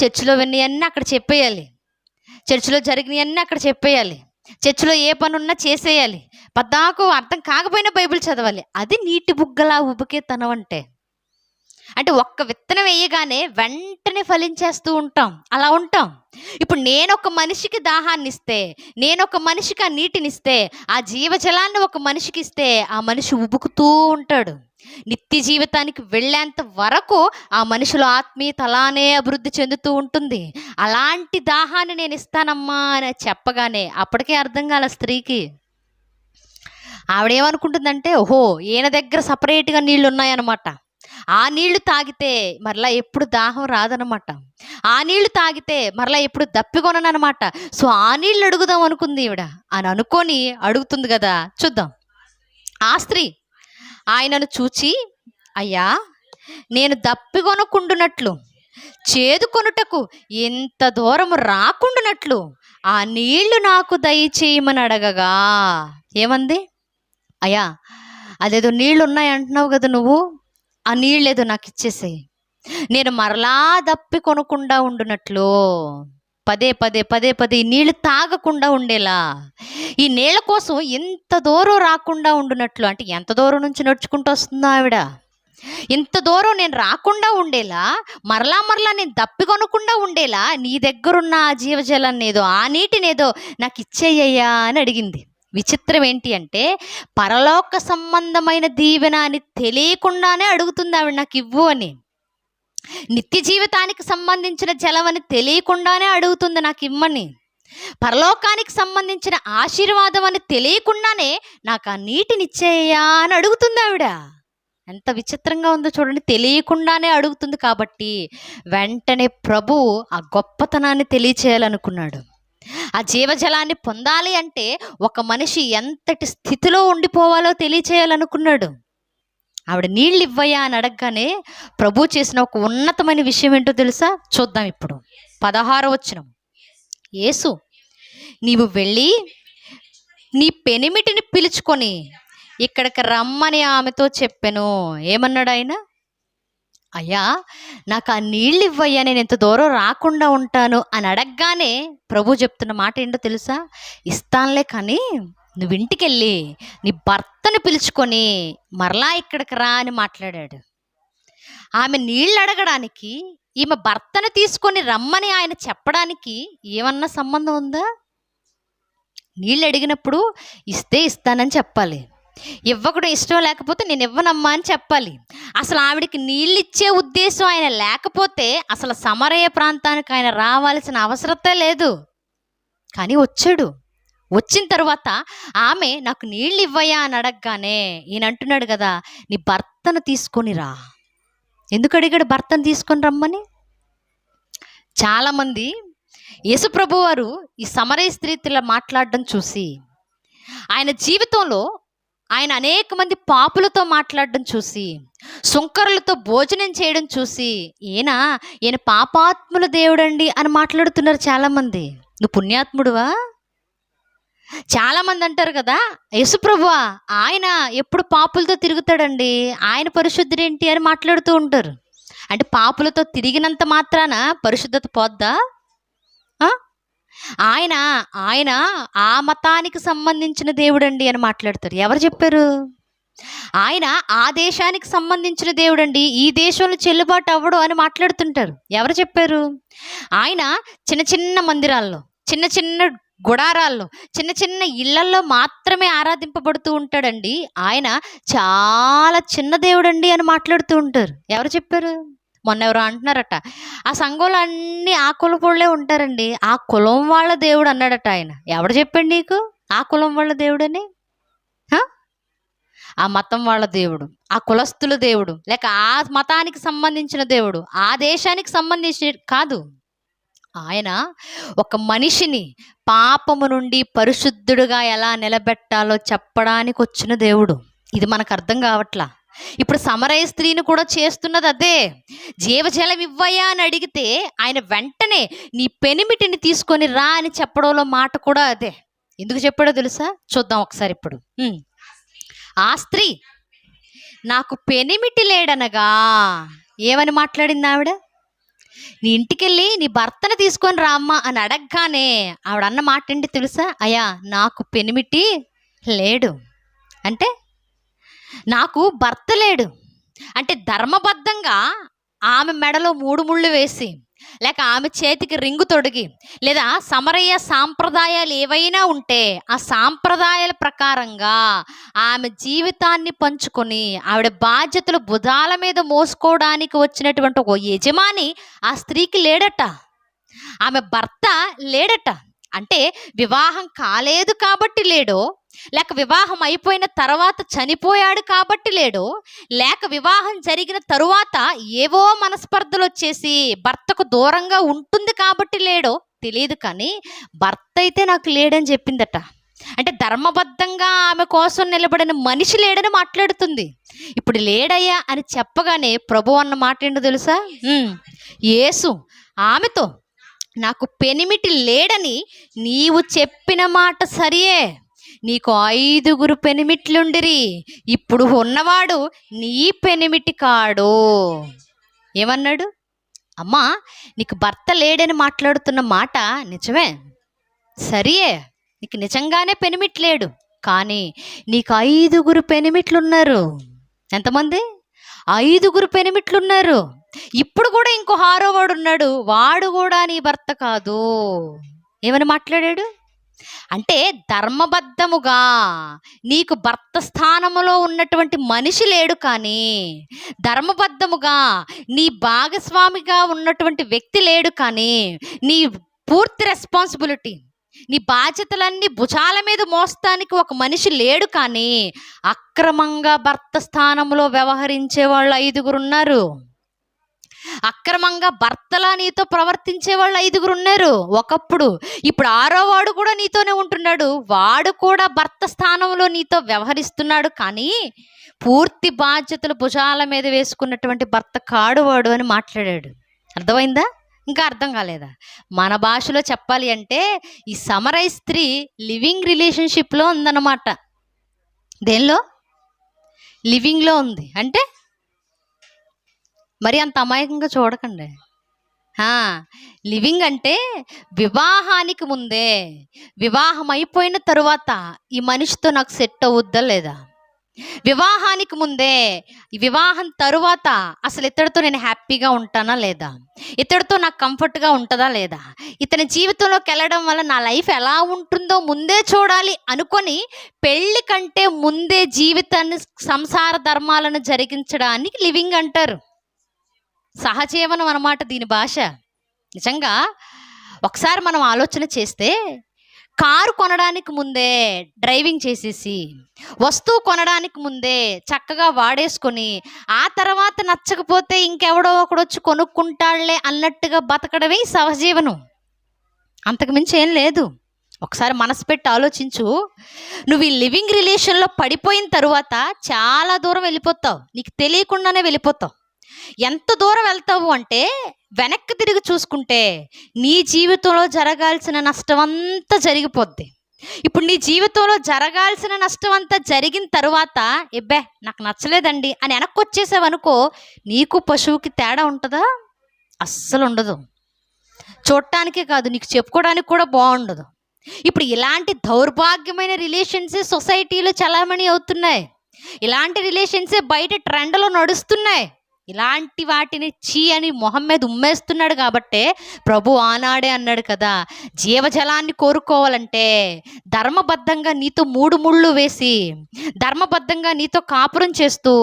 చర్చిలో విన్నవన్నీ అక్కడ చెప్పేయాలి, చర్చిలో జరిగినవన్నీ అక్కడ చెప్పేయాలి, చర్చిలో ఏ పని ఉన్నా చేసేయాలి, పద్దాకు అర్థం కాకపోయినా బైబిల్ చదవాలి. అది నీటి బుగ్గలా ఉబుకే తనం అంటే ఒక్క విత్తనం వేయగానే వెంటనే ఫలించేస్తూ ఉంటాం, అలా ఉంటాం. ఇప్పుడు నేను ఒక మనిషికి దాహాన్ని ఇస్తే, నేను ఒక మనిషికి ఆ నీటినిస్తే, ఆ జీవజలాన్ని ఒక మనిషికి ఇస్తే ఆ మనిషి ఉబుకుతూ ఉంటాడు. నిత్య జీవితానికి వెళ్ళేంత వరకు ఆ మనిషిలో ఆత్మీయత అలానే అభివృద్ధి చెందుతూ ఉంటుంది. అలాంటి దాహాన్ని నేను ఇస్తానమ్మా అని చెప్పగానే అప్పటికే అర్థం కాల స్త్రీకి. ఆవిడేమనుకుంటుందంటే, ఓహో, ఈయన దగ్గర సపరేట్గా నీళ్ళు ఉన్నాయన్నమాట, ఆ నీళ్లు తాగితే మరలా ఎప్పుడు దాహం రాదనమాట, ఆ నీళ్లు తాగితే మరలా ఎప్పుడు దప్పికొననమాట. సో ఆ నీళ్ళు అడుగుదాం అనుకుంది ఈవిడ. అని అనుకొని అడుగుతుంది కదా. చూద్దాం. ఆ స్త్రీ ఆయనను చూచి అయ్యా, నేను దప్పికొనకుండునట్లు చేదుకొనుటకు ఎంత దూరం రాకుండునట్లు ఆ నీళ్లు నాకు దయచేయమని అడగగా ఏమంది? అయ్యా, అదేదో నీళ్ళు ఉన్నాయి అంటున్నావు కదా నువ్వు, ఆ నీళ్ళేదో నాకు ఇచ్చేసేయి, నేను మరలా దప్పి కొనకుండా ఉండునట్లు, పదే పదే పదే పదే ఈ నీళ్లు తాగకుండా ఉండేలా, ఈ నీళ్ళ కోసం ఎంత దూరం రాకుండా ఉండునట్లు. అంటే ఎంత దూరం నుంచి నడుచుకుంటూ వస్తుందో ఆవిడ, ఇంత దూరం నేను రాకుండా ఉండేలా, మరలా మరలా నేను దప్పికొనకుండా ఉండేలా నీ దగ్గరున్న ఆ జీవజలాన్ని ఏదో, ఆ నీటినేదో నాకు ఇచ్చేయ్యా అని అడిగింది. విచిత్రం ఏంటి అంటే, పరలోక సంబంధమైన దీవెన అని తెలియకుండానే అడుగుతుంది ఆవిడ, నాకు ఇవ్వు అని. నిత్య జీవితానికి సంబంధించిన జలం అని తెలియకుండానే అడుగుతుంది, నాకు ఇమ్మని. పరలోకానికి సంబంధించిన ఆశీర్వాదం అని తెలియకుండానే నాకు ఆ నీటిని ఇచ్చేయ్యా అని అడుగుతుంది ఆవిడ. ఎంత విచిత్రంగా ఉందో చూడండి. తెలియకుండానే అడుగుతుంది కాబట్టి వెంటనే ప్రభు ఆ గొప్పతనాన్ని తెలియచేయాలనుకున్నాడు. ఆ జీవజలాన్ని పొందాలి అంటే ఒక మనిషి ఎంతటి స్థితిలో ఉండిపోవాలో తెలియచేయాలనుకున్నాడు. ఆవిడ నీళ్ళు ఇవ్వయా అని అడగగానే ప్రభు చేసిన ఒక ఉన్నతమైన విషయం ఏంటో తెలుసా? చూద్దాం ఇప్పుడు. 16వ వచనం. యేసు, నీవు వెళ్ళి నీ పెనిమిటిని పిలుచుకొని ఇక్కడికి రమ్మని ఆమెతో చెప్పెను. ఏమన్నాడు ఆయన? అయ్యా, నాకు ఆ నీళ్ళు ఇవ్వయ్యా, నేను ఎంత దూరం రాకుండా ఉంటాను అని అడగగానే ప్రభు చెప్తున్న మాట ఏంటో తెలుసా? ఇస్తానులే, కానీ నువ్వు ఇంటికి వెళ్ళి నీ భర్తను పిలుచుకొని మరలా ఇక్కడికి రా అని మాట్లాడాడు. ఆమె నీళ్ళు అడగడానికి, ఈమె భర్తను తీసుకొని రమ్మని ఆయన చెప్పడానికి ఏమన్నా సంబంధం ఉందా? నీళ్ళు అడిగినప్పుడు ఇస్తే ఇస్తానని చెప్పాలి, ఇవ్వకుండా ఇష్టం లేకపోతే నేను ఇవ్వనమ్మా అని చెప్పాలి. అసలు ఆవిడికి నీళ్ళు ఇచ్చే ఉద్దేశం ఆయన లేకపోతే అసలు సమరయ ప్రాంతానికి ఆయన రావాల్సిన అవసరత లేదు. కానీ వచ్చాడు. వచ్చిన తర్వాత ఆమె నాకు నీళ్ళు ఇవ్వయా అని అడగగానే ఈయన అంటున్నాడు కదా, నీ భర్తను తీసుకొని రా. ఎందుకు అడిగాడు భర్తను తీసుకొని రమ్మని? చాలామంది యేసుప్రభు వారు ఈ సమరయ స్త్రీతో మాట్లాడడం చూసి, ఆయన జీవితంలో ఆయన అనేక మంది పాపులతో మాట్లాడడం చూసి, సుంకరులతో భోజనం చేయడం చూసి, ఈయన పాపాత్ముల దేవుడండి అని మాట్లాడుతున్నారు చాలామంది. నువ్వు పుణ్యాత్ముడువా? చాలామంది అంటారు కదా, యేసుప్రభువా ఆయన ఎప్పుడు పాపులతో తిరుగుతాడండి, ఆయన పరిశుద్ధుడేంటి అని మాట్లాడుతూ ఉంటారు. అంటే పాపులతో తిరిగినంత మాత్రాన పరిశుద్ధత పోద్దా? ఆయన ఆయన ఆ మతానికి సంబంధించిన దేవుడండి అని మాట్లాడతారు. ఎవరు చెప్పారు? ఆయన ఆ దేశానికి సంబంధించిన దేవుడండి, ఈ దేశంలో చెల్లుబాటు అవ్వడు అని మాట్లాడుతుంటారు. ఎవరు చెప్పారు? ఆయన చిన్న చిన్న మందిరాల్లో, చిన్న చిన్న గుడారాల్లో, చిన్న చిన్న ఇళ్లల్లో మాత్రమే ఆరాధింపబడుతూ ఉంటాడండి, ఆయన చాలా చిన్న దేవుడండి అని మాట్లాడుతూ ఉంటారు. ఎవరు చెప్పారు? మొన్న ఎవరో అంటున్నారట, ఆ సంఘంలో అన్ని ఆ కులపోళ్ళే ఉంటారండి, ఆ కులం వాళ్ళ దేవుడు అన్నాడట ఆయన. ఎవడు చెప్పండి నీకు ఆ కులం వాళ్ళ దేవుడని? ఆ మతం వాళ్ళ దేవుడు, ఆ కులస్తుల దేవుడు, లేక ఆ మతానికి సంబంధించిన దేవుడు, ఆ దేశానికి సంబంధించిన కాదు. ఆయన ఒక మనిషిని పాపము నుండి పరిశుద్ధుడుగా ఎలా నిలబెట్టాలో చెప్పడానికి వచ్చిన దేవుడు. ఇది మనకు అర్థం కావట్లా. ఇప్పుడు సమరయ స్త్రీని కూడా చేస్తున్నది అదే. జీవజలం ఇవ్వయా అని అడిగితే ఆయన వెంటనే నీ పెనిమిటిని తీసుకొని రా అని చెప్పడంలో మాట కూడా అదే. ఎందుకు చెప్పాడో తెలుసా? చూద్దాం ఒకసారి ఇప్పుడు. ఆ స్త్రీ నాకు పెనిమిటి లేడనగా ఏమని మాట్లాడింది ఆవిడ? నీ ఇంటికెళ్ళి నీ భర్తను తీసుకొని రామ్మా అని అడగగానే ఆవిడ అన్న మాట ఏంటి తెలుసా? అయ్యా, నాకు పెనిమిటి లేడు. అంటే నాకు భర్త లేడు అంటే ధర్మబద్ధంగా ఆమె మెడలో 3 ముళ్ళు వేసి, లేక ఆమె చేతికి రింగు తొడిగి, లేదా సమరయ సాంప్రదాయాలు ఏవైనా ఉంటే ఆ సాంప్రదాయాల ప్రకారంగా ఆమె జీవితాన్ని పంచుకొని ఆవిడ బాధ్యతలు భుజాల మీద మోసుకోవడానికి వచ్చినటువంటి ఒక యజమాని ఆ స్త్రీకి లేడట. ఆమె భర్త లేడట. అంటే వివాహం కాలేదు కాబట్టి లేడో, లేక వివాహం అయిపోయిన తర్వాత చనిపోయాడు కాబట్టి లేడో, లేక వివాహం జరిగిన తరువాత ఏవో మనస్పర్ధలు వచ్చేసి భర్తకు దూరంగా ఉంటుంది కాబట్టి లేడో తెలియదు, కానీ భర్త అయితే నాకు లేడని చెప్పిందట. అంటే ధర్మబద్ధంగా ఆమె కోసం నిలబడిన మనిషి లేడని మాట్లాడుతుంది. ఇప్పుడు లేడయ్యా అని చెప్పగానే ప్రభు అన్న మాట ఏంటో తెలుసా? యేసు ఆమెతో, నాకు పెనిమిటి లేడని నీవు చెప్పిన మాట సరియే, నీకు 5 పెనిమిట్లుండిరి, ఇప్పుడు ఉన్నవాడు నీ పెనిమిటి కాడు. ఏమన్నాడు? అమ్మా, నీకు భర్త లేడని మాట్లాడుతున్న మాట నిజమే, సరియే, నీకు నిజంగానే పెనిమిట్లేడు, కానీ నీకు 5 పెనిమిట్లున్నారు. ఎంతమంది? 5 పెనిమిట్లున్నారు. ఇప్పుడు కూడా ఇంకో 6వ వాడు ఉన్నాడు, వాడు కూడా నీ భర్త కాదు. ఏమని మాట్లాడాడు? అంటే ధర్మబద్ధముగా నీకు భర్త స్థానములో ఉన్నటువంటి మనిషి లేడు, కానీ ధర్మబద్ధముగా నీ భాగస్వామిగా ఉన్నటువంటి వ్యక్తి లేడు, కానీ నీ పూర్తి రెస్పాన్సిబిలిటీ, నీ బాధ్యతలన్నీ భుజాల మీద మోస్తానికి ఒక మనిషి లేడు, కానీ అక్రమంగా భర్త స్థానంలో వ్యవహరించే వాళ్ళు 5 ఉన్నారు. అక్రమంగా భర్తలా నీతో ప్రవర్తించే వాళ్ళు 5 ఉన్నారు ఒకప్పుడు. ఇప్పుడు 6వ వాడు కూడా నీతోనే ఉంటున్నాడు, వాడు కూడా భర్త స్థానంలో నీతో వ్యవహరిస్తున్నాడు, కానీ పూర్తి బాధ్యతలు భుజాల మీద వేసుకున్నటువంటి భర్త కాడు వాడు అని మాట్లాడాడు. అర్థమైందా? ఇంకా అర్థం కాలేదా? మన భాషలో చెప్పాలి అంటే ఈ సమరయ స్త్రీ లివింగ్ రిలేషన్షిప్లో ఉందన్నమాట. దేనిలో? లివింగ్లో ఉంది. అంటే మరి అంత అమాయకంగా చూడకండి. లివింగ్ అంటే వివాహానికి ముందే, వివాహం అయిపోయిన తరువాత ఈ మనిషితో నాకు సెట్ అవుద్దా లేదా, వివాహానికి ముందే, వివాహం తరువాత అసలు ఇతడితో నేను హ్యాపీగా ఉంటానా లేదా, ఇతడితో నాకు కంఫర్ట్గా ఉంటుందా లేదా, ఇతని జీవితంలోకి వెళ్ళడం వల్ల నా లైఫ్ ఎలా ఉంటుందో ముందే చూడాలి అనుకొని పెళ్ళి కంటే ముందే జీవితాన్ని, సంసార ధర్మాలను జరిగించడానికి లివింగ్ అంటారు. సహజీవనం అన్నమాట దీని భాష. నిజంగా ఒకసారి మనం ఆలోచన చేస్తే, కారు కొనడానికి ముందే డ్రైవింగ్ చేసేసి, వస్తువు కొనడానికి ముందే చక్కగా వాడేసుకొని, ఆ తర్వాత నచ్చకపోతే ఇంకెవడో ఒకడు వచ్చి కొనుక్కుంటాళ్లే అన్నట్టుగా బతకడమే సహజీవనం. అంతకుమించి ఏం లేదు. ఒకసారి మనసు పెట్టి ఆలోచించు. నువ్వు ఈ లివింగ్ రిలేషన్లో పడిపోయిన తరువాత చాలా దూరం వెళ్ళిపోతావు, నీకు తెలియకుండానే వెళ్ళిపోతావు. ఎంత దూరం వెళ్తావు అంటే, వెనక్కి తిరిగి చూసుకుంటే నీ జీవితంలో జరగాల్సిన నష్టం అంతా జరిగిపోద్ది. ఇప్పుడు నీ జీవితంలో జరగాల్సిన నష్టం అంతా జరిగిన తర్వాత, ఎబ్బే నాకు నచ్చలేదండి అని వెనక్కి వచ్చేసావనుకో, నీకు పశువుకి తేడా ఉంటుందా? అస్సలు ఉండదు. చూడటానికే కాదు, నీకు చెప్పుకోవడానికి కూడా బాగుండదు. ఇప్పుడు ఇలాంటి దౌర్భాగ్యమైన రిలేషన్సే సొసైటీలో చలామణి అవుతున్నాయి. ఇలాంటి రిలేషన్సే బయట ట్రెండ్లో నడుస్తున్నాయి. ఇలాంటి వాటిని చీ అని మొహం మీద ఉమ్మేస్తున్నాడు. కాబట్టే ప్రభు ఆనాడే అన్నాడు కదా, జీవజలాన్ని కోరుకోవాలంటే ధర్మబద్ధంగా నీతో 3 ముళ్ళు వేసి, ధర్మబద్ధంగా నీతో కాపురం చేస్తూ,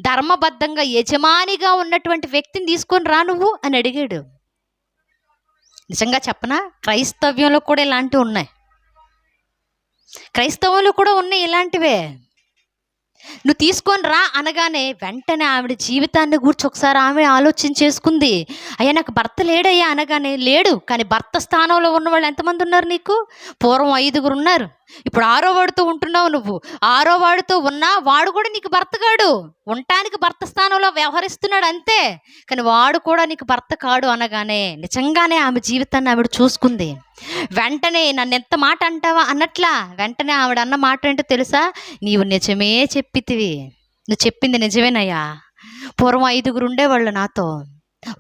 ధర్మబద్ధంగా యజమానిగా ఉన్నటువంటి వ్యక్తిని తీసుకొని రా నువ్వు అని అడిగాడు. నిజంగా చెప్పనా, క్రైస్తవ్యంలో కూడా ఇలాంటివి ఉన్నాయి. క్రైస్తవంలో కూడా ఉన్నాయి ఇలాంటివే. నువ్వు తీసుకొని రా అనగానే వెంటనే ఆవిడ జీవితాన్ని గురించి ఒకసారి ఆమె ఆలోచన చేసుకుంది. అయ్యా నాకు భర్త లేడయ్యా అనగానే, లేడు, కానీ భర్త స్థానంలో ఉన్న వాళ్ళు ఎంతమంది ఉన్నారు నీకు? పూర్వం 5 ఉన్నారు, ఇప్పుడు 6వ వాడితో ఉంటున్నావు నువ్వు. 6వ వాడితో ఉన్నా వాడు కూడా నీకు భర్త కాడు, ఉండటానికి భర్త స్థానంలో వ్యవహరిస్తున్నాడు అంతే, కానీ వాడు కూడా నీకు భర్త కాడు అనగానే నిజంగానే ఆమె జీవితాన్ని ఆవిడ చూసుకుంది. వెంటనే నన్ను ఎంత మాట అంటావా అన్నట్లా వెంటనే ఆవిడ అన్న మాట ఏంటో తెలుసా? నీవు నిజమే చెప్పితివి, నువ్వు చెప్పింది నిజమేనయ్యా. పూర్వం 5 ఉండేవాళ్ళు నాతో,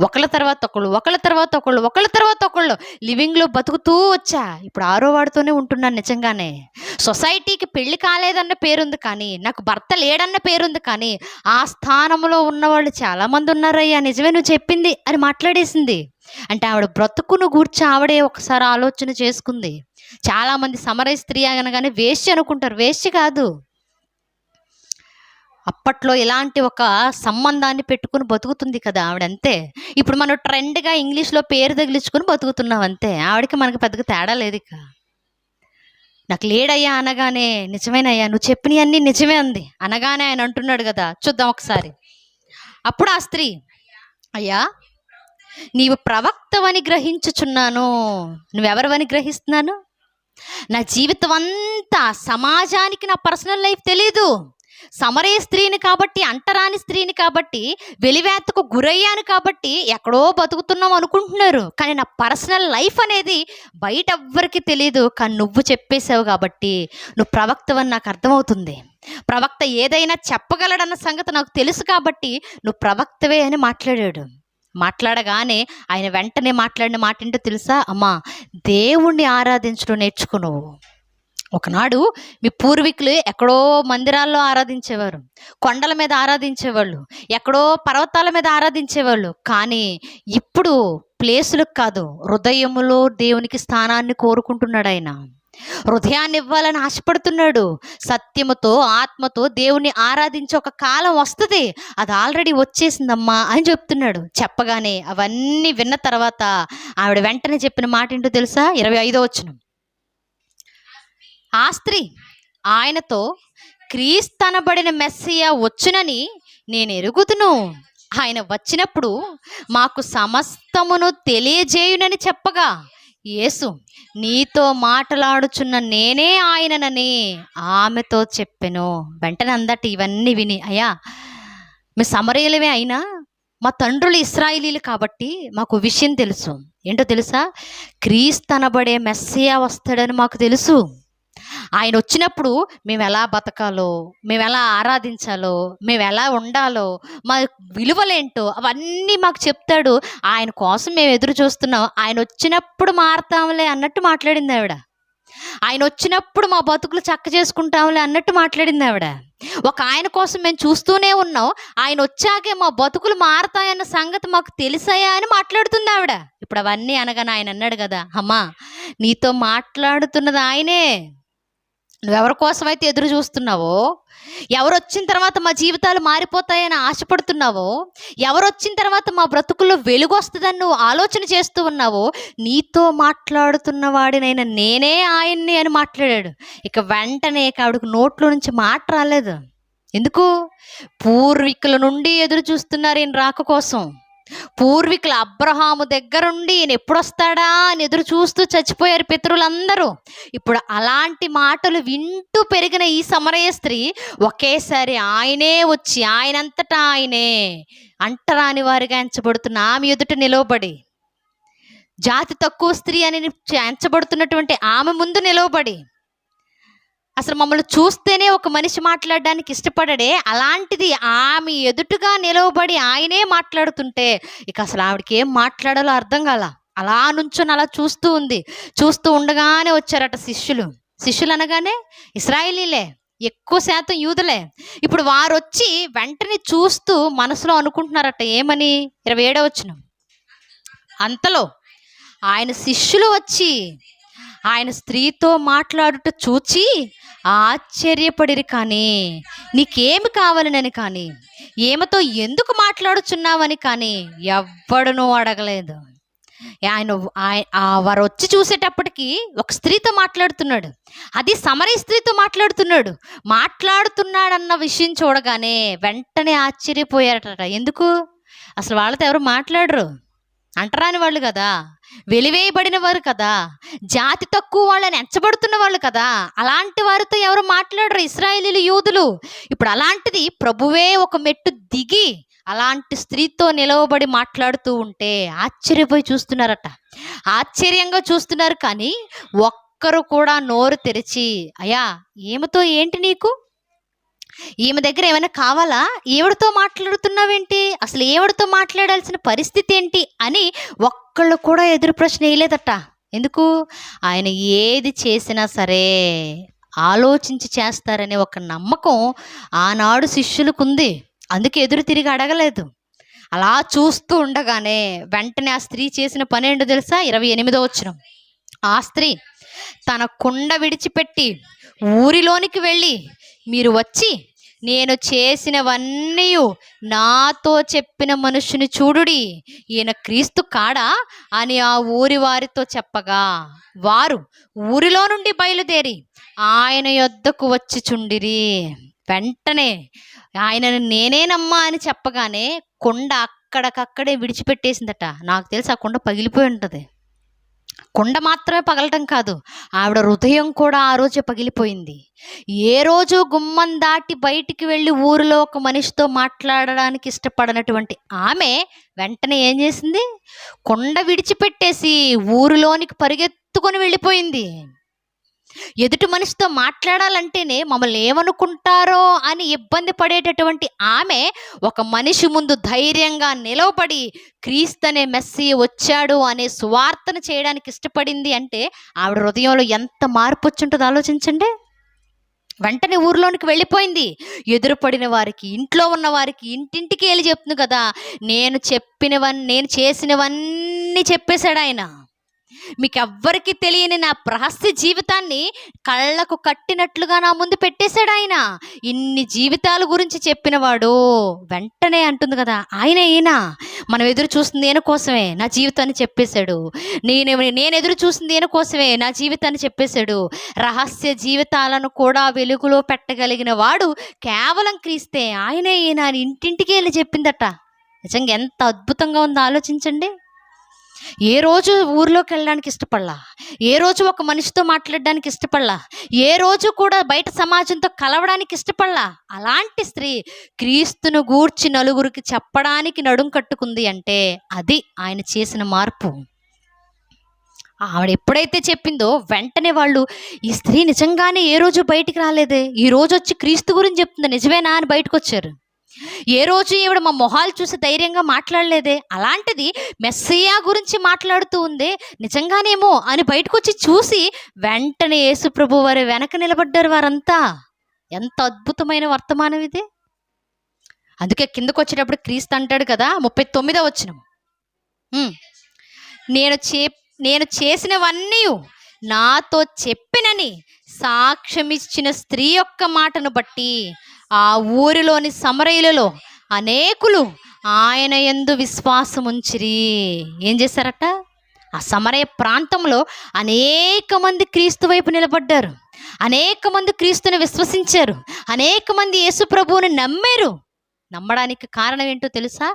ఒకళ్ళ తర్వాత ఒకళ్ళు, ఒకళ్ళ తర్వాత ఒకళ్ళు, ఒకళ్ళ తర్వాత ఒకళ్ళు లివింగ్లో బతుకుతూ వచ్చా. ఇప్పుడు 6వ వాడితోనే ఉంటున్నాను. నిజంగానే సొసైటీకి పెళ్లి కాలేదన్న పేరుంది, కానీ నాకు భర్త లేడన్న పేరుంది, కానీ ఆ స్థానంలో ఉన్నవాళ్ళు చాలామంది ఉన్నారయ్యా, నిజమే నువ్వు చెప్పింది అని మాట్లాడేసింది. అంటే ఆవిడ బ్రతుకును గూర్చి ఆవిడే ఒకసారి ఆలోచన చేసుకుంది. చాలామంది సమరయ స్త్రీ అనగానే వేశ్య అనుకుంటారు, వేశ్య కాదు. అప్పట్లో ఇలాంటి ఒక సంబంధాన్ని పెట్టుకుని బతుకుతుంది కదా ఆవిడంతే. ఇప్పుడు మనం ట్రెండ్గా ఇంగ్లీష్లో పేరు తగిలించుకుని బతుకుతున్నాం అంతే. ఆవిడకి మనకి పెద్దగా తేడా లేదు. ఇక నాకు లేడయ్యా అనగానే నిజమేనయ్యా నువ్వు చెప్పినవన్నీ నిజమే అంది అనగానే ఆయన అంటున్నాడు కదా, చూద్దాం ఒకసారి. అప్పుడు ఆ స్త్రీ, అయ్యా నీవు ప్రవక్తవని గ్రహించుచున్నాను. నువ్వెవరివని గ్రహిస్తున్నాను? నా జీవితం అంతా సమాజానికి నా పర్సనల్ లైఫ్ తెలీదు. సమరయ స్త్రీని కాబట్టి, అంటరాని స్త్రీని కాబట్టి, వెలివేతకు గురయ్యాను కాబట్టి ఎక్కడో బతుకుతున్నాం అనుకుంటున్నారు. కానీ నా పర్సనల్ లైఫ్ అనేది బయట ఎవ్వరికి తెలియదు. కానీ నువ్వు చెప్పేశావు కాబట్టి నువ్వు ప్రవక్తవని నాకు అర్థమవుతుంది. ప్రవక్త ఏదైనా చెప్పగలడన్న సంగతి నాకు తెలుసు కాబట్టి నువ్వు ప్రవక్తవే అని మాట్లాడాడు. మాట్లాడగానే ఆయన వెంటనే మాట్లాడిన మాట ఏంటో తెలుసా? అమ్మా, దేవుణ్ణి ఆరాధించడం నేర్చుకో నువ్వు. ఒకనాడు మీ పూర్వీకులు ఎక్కడో మందిరాల్లో ఆరాధించేవారు, కొండల మీద ఆరాధించేవాళ్ళు, ఎక్కడో పర్వతాల మీద ఆరాధించేవాళ్ళు. కానీ ఇప్పుడు ప్లేసులకు కాదు, హృదయములో దేవునికి స్థానాన్ని కోరుకుంటున్నాడు ఆయన. హృదయాన్ని ఇవ్వాలని ఆశపడుతున్నాడు. సత్యముతో ఆత్మతో దేవుణ్ణి ఆరాధించే ఒక కాలం వస్తుంది, అది ఆల్రెడీ వచ్చేసిందమ్మా అని చెప్తున్నాడు. చెప్పగానే అవన్నీ విన్న తర్వాత ఆవిడ వెంటనే చెప్పిన మాట ఏంటో తెలుసా? 25వ వచనం. ఆ స్త్రీ ఆయనతో, క్రీస్తనబడిన మెస్సియా వచ్చునని నేను ఎరుగుదును. ఆయన వచ్చినప్పుడు మాకు సమస్తమును తెలియజేయునని చెప్పగా, యేసు, నీతో మాట్లాడుచున్న నేనే ఆయననని ఆమెతో చెప్పెను. వెంటనే అందట ఇవన్నీ విని, అయ్యా, మీ సమరయులమే అయినా మా తండ్రులు ఇశ్రాయేలీలు కాబట్టి మాకు విషయం తెలుసు. ఏంటో తెలుసా? క్రీస్తనబడే మెస్సియా వస్తాడని మాకు తెలుసు. ఆయన వచ్చినప్పుడు మేము ఎలా బతకాలో, మేము ఎలా ఆరాధించాలో, మేము ఎలా ఉండాలో, మా విలువలేంటో అవన్నీ మాకు చెప్తాడు. ఆయన కోసం మేము ఎదురు చూస్తున్నాం. ఆయన వచ్చినప్పుడు మారతాంలే అన్నట్టు మాట్లాడింది ఆవిడ. ఆయన వచ్చినప్పుడు మా బతుకులు చక్క చేసుకుంటాంలే అన్నట్టు మాట్లాడింది ఆవిడ. ఒక ఆయన కోసం మేము చూస్తూనే ఉన్నాం, ఆయన వచ్చాకే మా బతుకులు మారతాయన్న సంగతి మాకు తెలిసాయా అని మాట్లాడుతుంది ఆవిడ. ఇప్పుడు అవన్నీ అనగానే ఆయన అన్నాడు కదా, అమ్మా, నీతో మాట్లాడుతున్నది ఆయనే. నువ్వెవరి కోసమైతే ఎదురు చూస్తున్నావో, ఎవరు వచ్చిన తర్వాత మా జీవితాలు మారిపోతాయని ఆశపడుతున్నావో, ఎవరు వచ్చిన తర్వాత మా బ్రతుకుల్లో వెలుగు వస్తుందని నువ్వు ఆలోచన చేస్తూ ఉన్నావో, నీతో మాట్లాడుతున్న వాడినైనా నేనే ఆయన్ని అని మాట్లాడాడు. ఇక వెంటనే ఆవిడకు నోట్లో నుంచి మాట రాలేదు. ఎందుకు? పూర్వీకుల నుండి ఎదురు చూస్తున్నారు ఈయన రాక కోసం. పూర్వీకుల అబ్రహాము దగ్గరుండి ఈయన ఎప్పుడు వస్తాడా అని ఎదురు చూస్తూ చచ్చిపోయారు పితరులందరూ. ఇప్పుడు అలాంటి మాటలు వింటూ పెరిగిన ఈ సమరయ స్త్రీ ఒకేసారి ఆయనే వచ్చి, ఆయనంతటా ఆయనే అంటరాని వారిగా ఎంచబడుతున్న ఆమె ఎదుట నిలవబడి, జాతి తక్కువ స్త్రీ అని ఎంచబడుతున్నటువంటి ఆమె ముందు నిలవబడి, అసలు మమ్మల్ని చూస్తేనే ఒక మనిషి మాట్లాడడానికి ఇష్టపడడే, అలాంటిది ఆమె ఎదుటుగా నిలవబడి ఆయనే మాట్లాడుతుంటే ఇక అసలు ఆవిడకి ఏం మాట్లాడాలో అర్థం కాల. అలా నుంచొని అలా చూస్తూ ఉంది. చూస్తూ ఉండగానే వచ్చారట శిష్యులు. శిష్యులు అనగానే ఇశ్రాయేలీలే, ఎక్కువ శాతం యూదులే. ఇప్పుడు వారు వచ్చి వెంటనే చూస్తూ మనసులో అనుకుంటున్నారట ఏమని? 27వ వచనం. అంతలో ఆయన శిష్యులు వచ్చి ఆయన స్త్రీతో మాట్లాడుట చూచి ఆశ్చర్యపడిరి. కానీ నీకేమి కావాలనని కానీ, ఏమతో ఎందుకు మాట్లాడుచున్నావని కానీ ఎవ్వడునూ అడగలేదు. వారు వచ్చి చూసేటప్పటికి ఒక స్త్రీతో మాట్లాడుతున్నాడు. అది సమరయ స్త్రీతో మాట్లాడుతున్నాడన్న విషయం చూడగానే వెంటనే ఆశ్చర్యపోయారట. ఎందుకు? అసలు వాళ్ళతో ఎవరు మాట్లాడరు, అంటరాని వాళ్ళు కదా, వెలివేయబడిన వారు కదా, జాతి తక్కువ వాళ్ళని ఎంచబడుతున్న వాళ్ళు కదా, అలాంటి వారితో ఎవరు మాట్లాడరు ఇశ్రాయేలీలు, యూదులు. ఇప్పుడు అలాంటిది ప్రభువే ఒక మెట్టు దిగి అలాంటి స్త్రీతో నిలవబడి మాట్లాడుతూ ఉంటే ఆశ్చర్యపోయి చూస్తున్నారట. ఆశ్చర్యంగా చూస్తున్నారు. కానీ ఒక్కరు కూడా నోరు తెరిచి, అయ్యా, ఈమెతో ఏంటి నీకు? ఈమె దగ్గర ఏమైనా కావాలా? ఏవిడితో మాట్లాడుతున్నావేంటి? అసలు ఏవిడితో మాట్లాడాల్సిన పరిస్థితి ఏంటి అని ఒక్కళ్ళు కూడా ఎదురు ప్రశ్న వేయలేదట. ఎందుకు? ఆయన ఏది చేసినా సరే ఆలోచించి చేస్తారనే ఒక నమ్మకం ఆనాడు శిష్యులకు ఉంది. అందుకే ఎదురు తిరిగి అడగలేదు. అలా చూస్తూ ఉండగానే వెంటనే ఆ స్త్రీ చేసిన పని ఏంటో తెలుసా? 28వ వచనం. ఆ స్త్రీ తన కుండ విడిచిపెట్టి ఊరిలోనికి వెళ్ళి, మీరు వచ్చి నేను చేసినవన్నీ నాతో చెప్పిన మనుషుని చూడుడి, ఈయన క్రీస్తు కాడా అని ఆ ఊరి వారితో చెప్పగా, వారు ఊరిలో నుండి బయలుదేరి ఆయన యొద్దకు వచ్చి చుండిరి. వెంటనే ఆయనను నేనేనమ్మా అని చెప్పగానే కుండ అక్కడికక్కడే విడిచిపెట్టేసిందట. నాకు తెలిసి ఆ కుండ పగిలిపోయి ఉంటుంది. కొండ మాత్రమే పగలటం కాదు, ఆవిడ హృదయం కూడా ఆ రోజే పగిలిపోయింది. ఏ రోజు గుమ్మం దాటి బయటికి వెళ్ళి ఊరిలో ఒక మనిషితో మాట్లాడడానికి ఇష్టపడనటువంటి ఆమె వెంటనే ఏం చేసింది? కొండ విడిచిపెట్టేసి ఊరిలోనికి పరిగెత్తుకొని వెళ్ళిపోయింది. ఎదుటి మనిషితో మాట్లాడాలంటేనే మమ్మల్ని ఏమనుకుంటారో అని ఇబ్బంది పడేటటువంటి ఆమె ఒక మనిషి ముందు ధైర్యంగా నిలవబడి క్రీస్తు అనే మెస్సీ వచ్చాడు అనే సువార్తను చేయడానికి ఇష్టపడింది అంటే ఆవిడ హృదయంలో ఎంత మార్పు వచ్చుంటుందో ఆలోచించండి. వెంటనే ఊరిలోనికి వెళ్ళిపోయింది. ఎదురుపడిన వారికి, ఇంట్లో ఉన్న వారికి ఇంటింటికి వెళ్ళి చెప్తుంది కదా, నేను చేసినవన్నీ చెప్పేశాడు ఆయన. మీకు ఎవ్వరికి తెలియని నా రహస్య జీవితాన్ని కళ్ళకు కట్టినట్లుగా నా ముందు పెట్టేశాడు ఆయన. ఇన్ని జీవితాల గురించి చెప్పినవాడు వెంటనే అంటుంది కదా, ఈయన మనం ఎదురు చూస్తుంది ఈయన కోసమే నా జీవితాన్ని చెప్పేశాడు. నేను ఎదురు చూస్తుంది ఈయన కోసమే నా జీవితాన్ని చెప్పేశాడు. రహస్య జీవితాలను కూడా వెలుగులో పెట్టగలిగిన వాడు కేవలం క్రీస్తే, ఈయన ఇంటింటికి వెళ్ళి చెప్పిందట. నిజంగా ఎంత అద్భుతంగా ఉందో ఆలోచించండి. ఏ రోజు ఊర్లోకి వెళ్ళడానికి ఇష్టపడలా, ఏ రోజు ఒక మనిషితో మాట్లాడడానికి ఇష్టపడలా, ఏ రోజు కూడా బయట సమాజంతో కలవడానికి ఇష్టపడలా. అలాంటి స్త్రీ క్రీస్తును గూర్చి నలుగురికి చెప్పడానికి నడుం కట్టుకుంది అంటే అది ఆయన చేసిన మార్పు. ఆవిడ ఎప్పుడైతే చెప్పిందో వెంటనే వాళ్ళు, ఈ స్త్రీ నిజంగానే ఏ రోజు బయటికి రాలేదే, ఈ రోజు వచ్చి క్రీస్తు గురించి చెప్తుంది నిజమేనా అని బయటకు వచ్చారు. ఏ రోజు ఈవిడ మా మొహాలు చూసి ధైర్యంగా మాట్లాడలేదే, అలాంటిది మెస్సియా గురించి మాట్లాడుతూ ఉందే, నిజంగానేమో అని బయటకు వచ్చి చూసి వెంటనే యేసు ప్రభు వారి వెనక నిలబడ్డారు వారంతా. ఎంత అద్భుతమైన వర్తమానం ఇది. అందుకే కిందకు వచ్చేటప్పుడు క్రీస్తు అంటాడు కదా, 39వ వచనం, నేను చేసినవన్నీ నాతో చెప్పినని సాక్ష్యమిచ్చిన స్త్రీ యొక్క మాటను బట్టి ఆ ఊరిలోని సమరయులలో అనేకులు ఆయన యందు విశ్వాసం ఉంచిరి. ఏం చేశారట? ఆ సమరయ ప్రాంతంలో అనేక మంది క్రీస్తు వైపు నిలబడ్డారు, అనేక మంది క్రీస్తుని విశ్వసించారు, అనేక మంది యేసు ప్రభువుని నమ్మారు. నమ్మడానికి కారణం ఏంటో తెలుసా?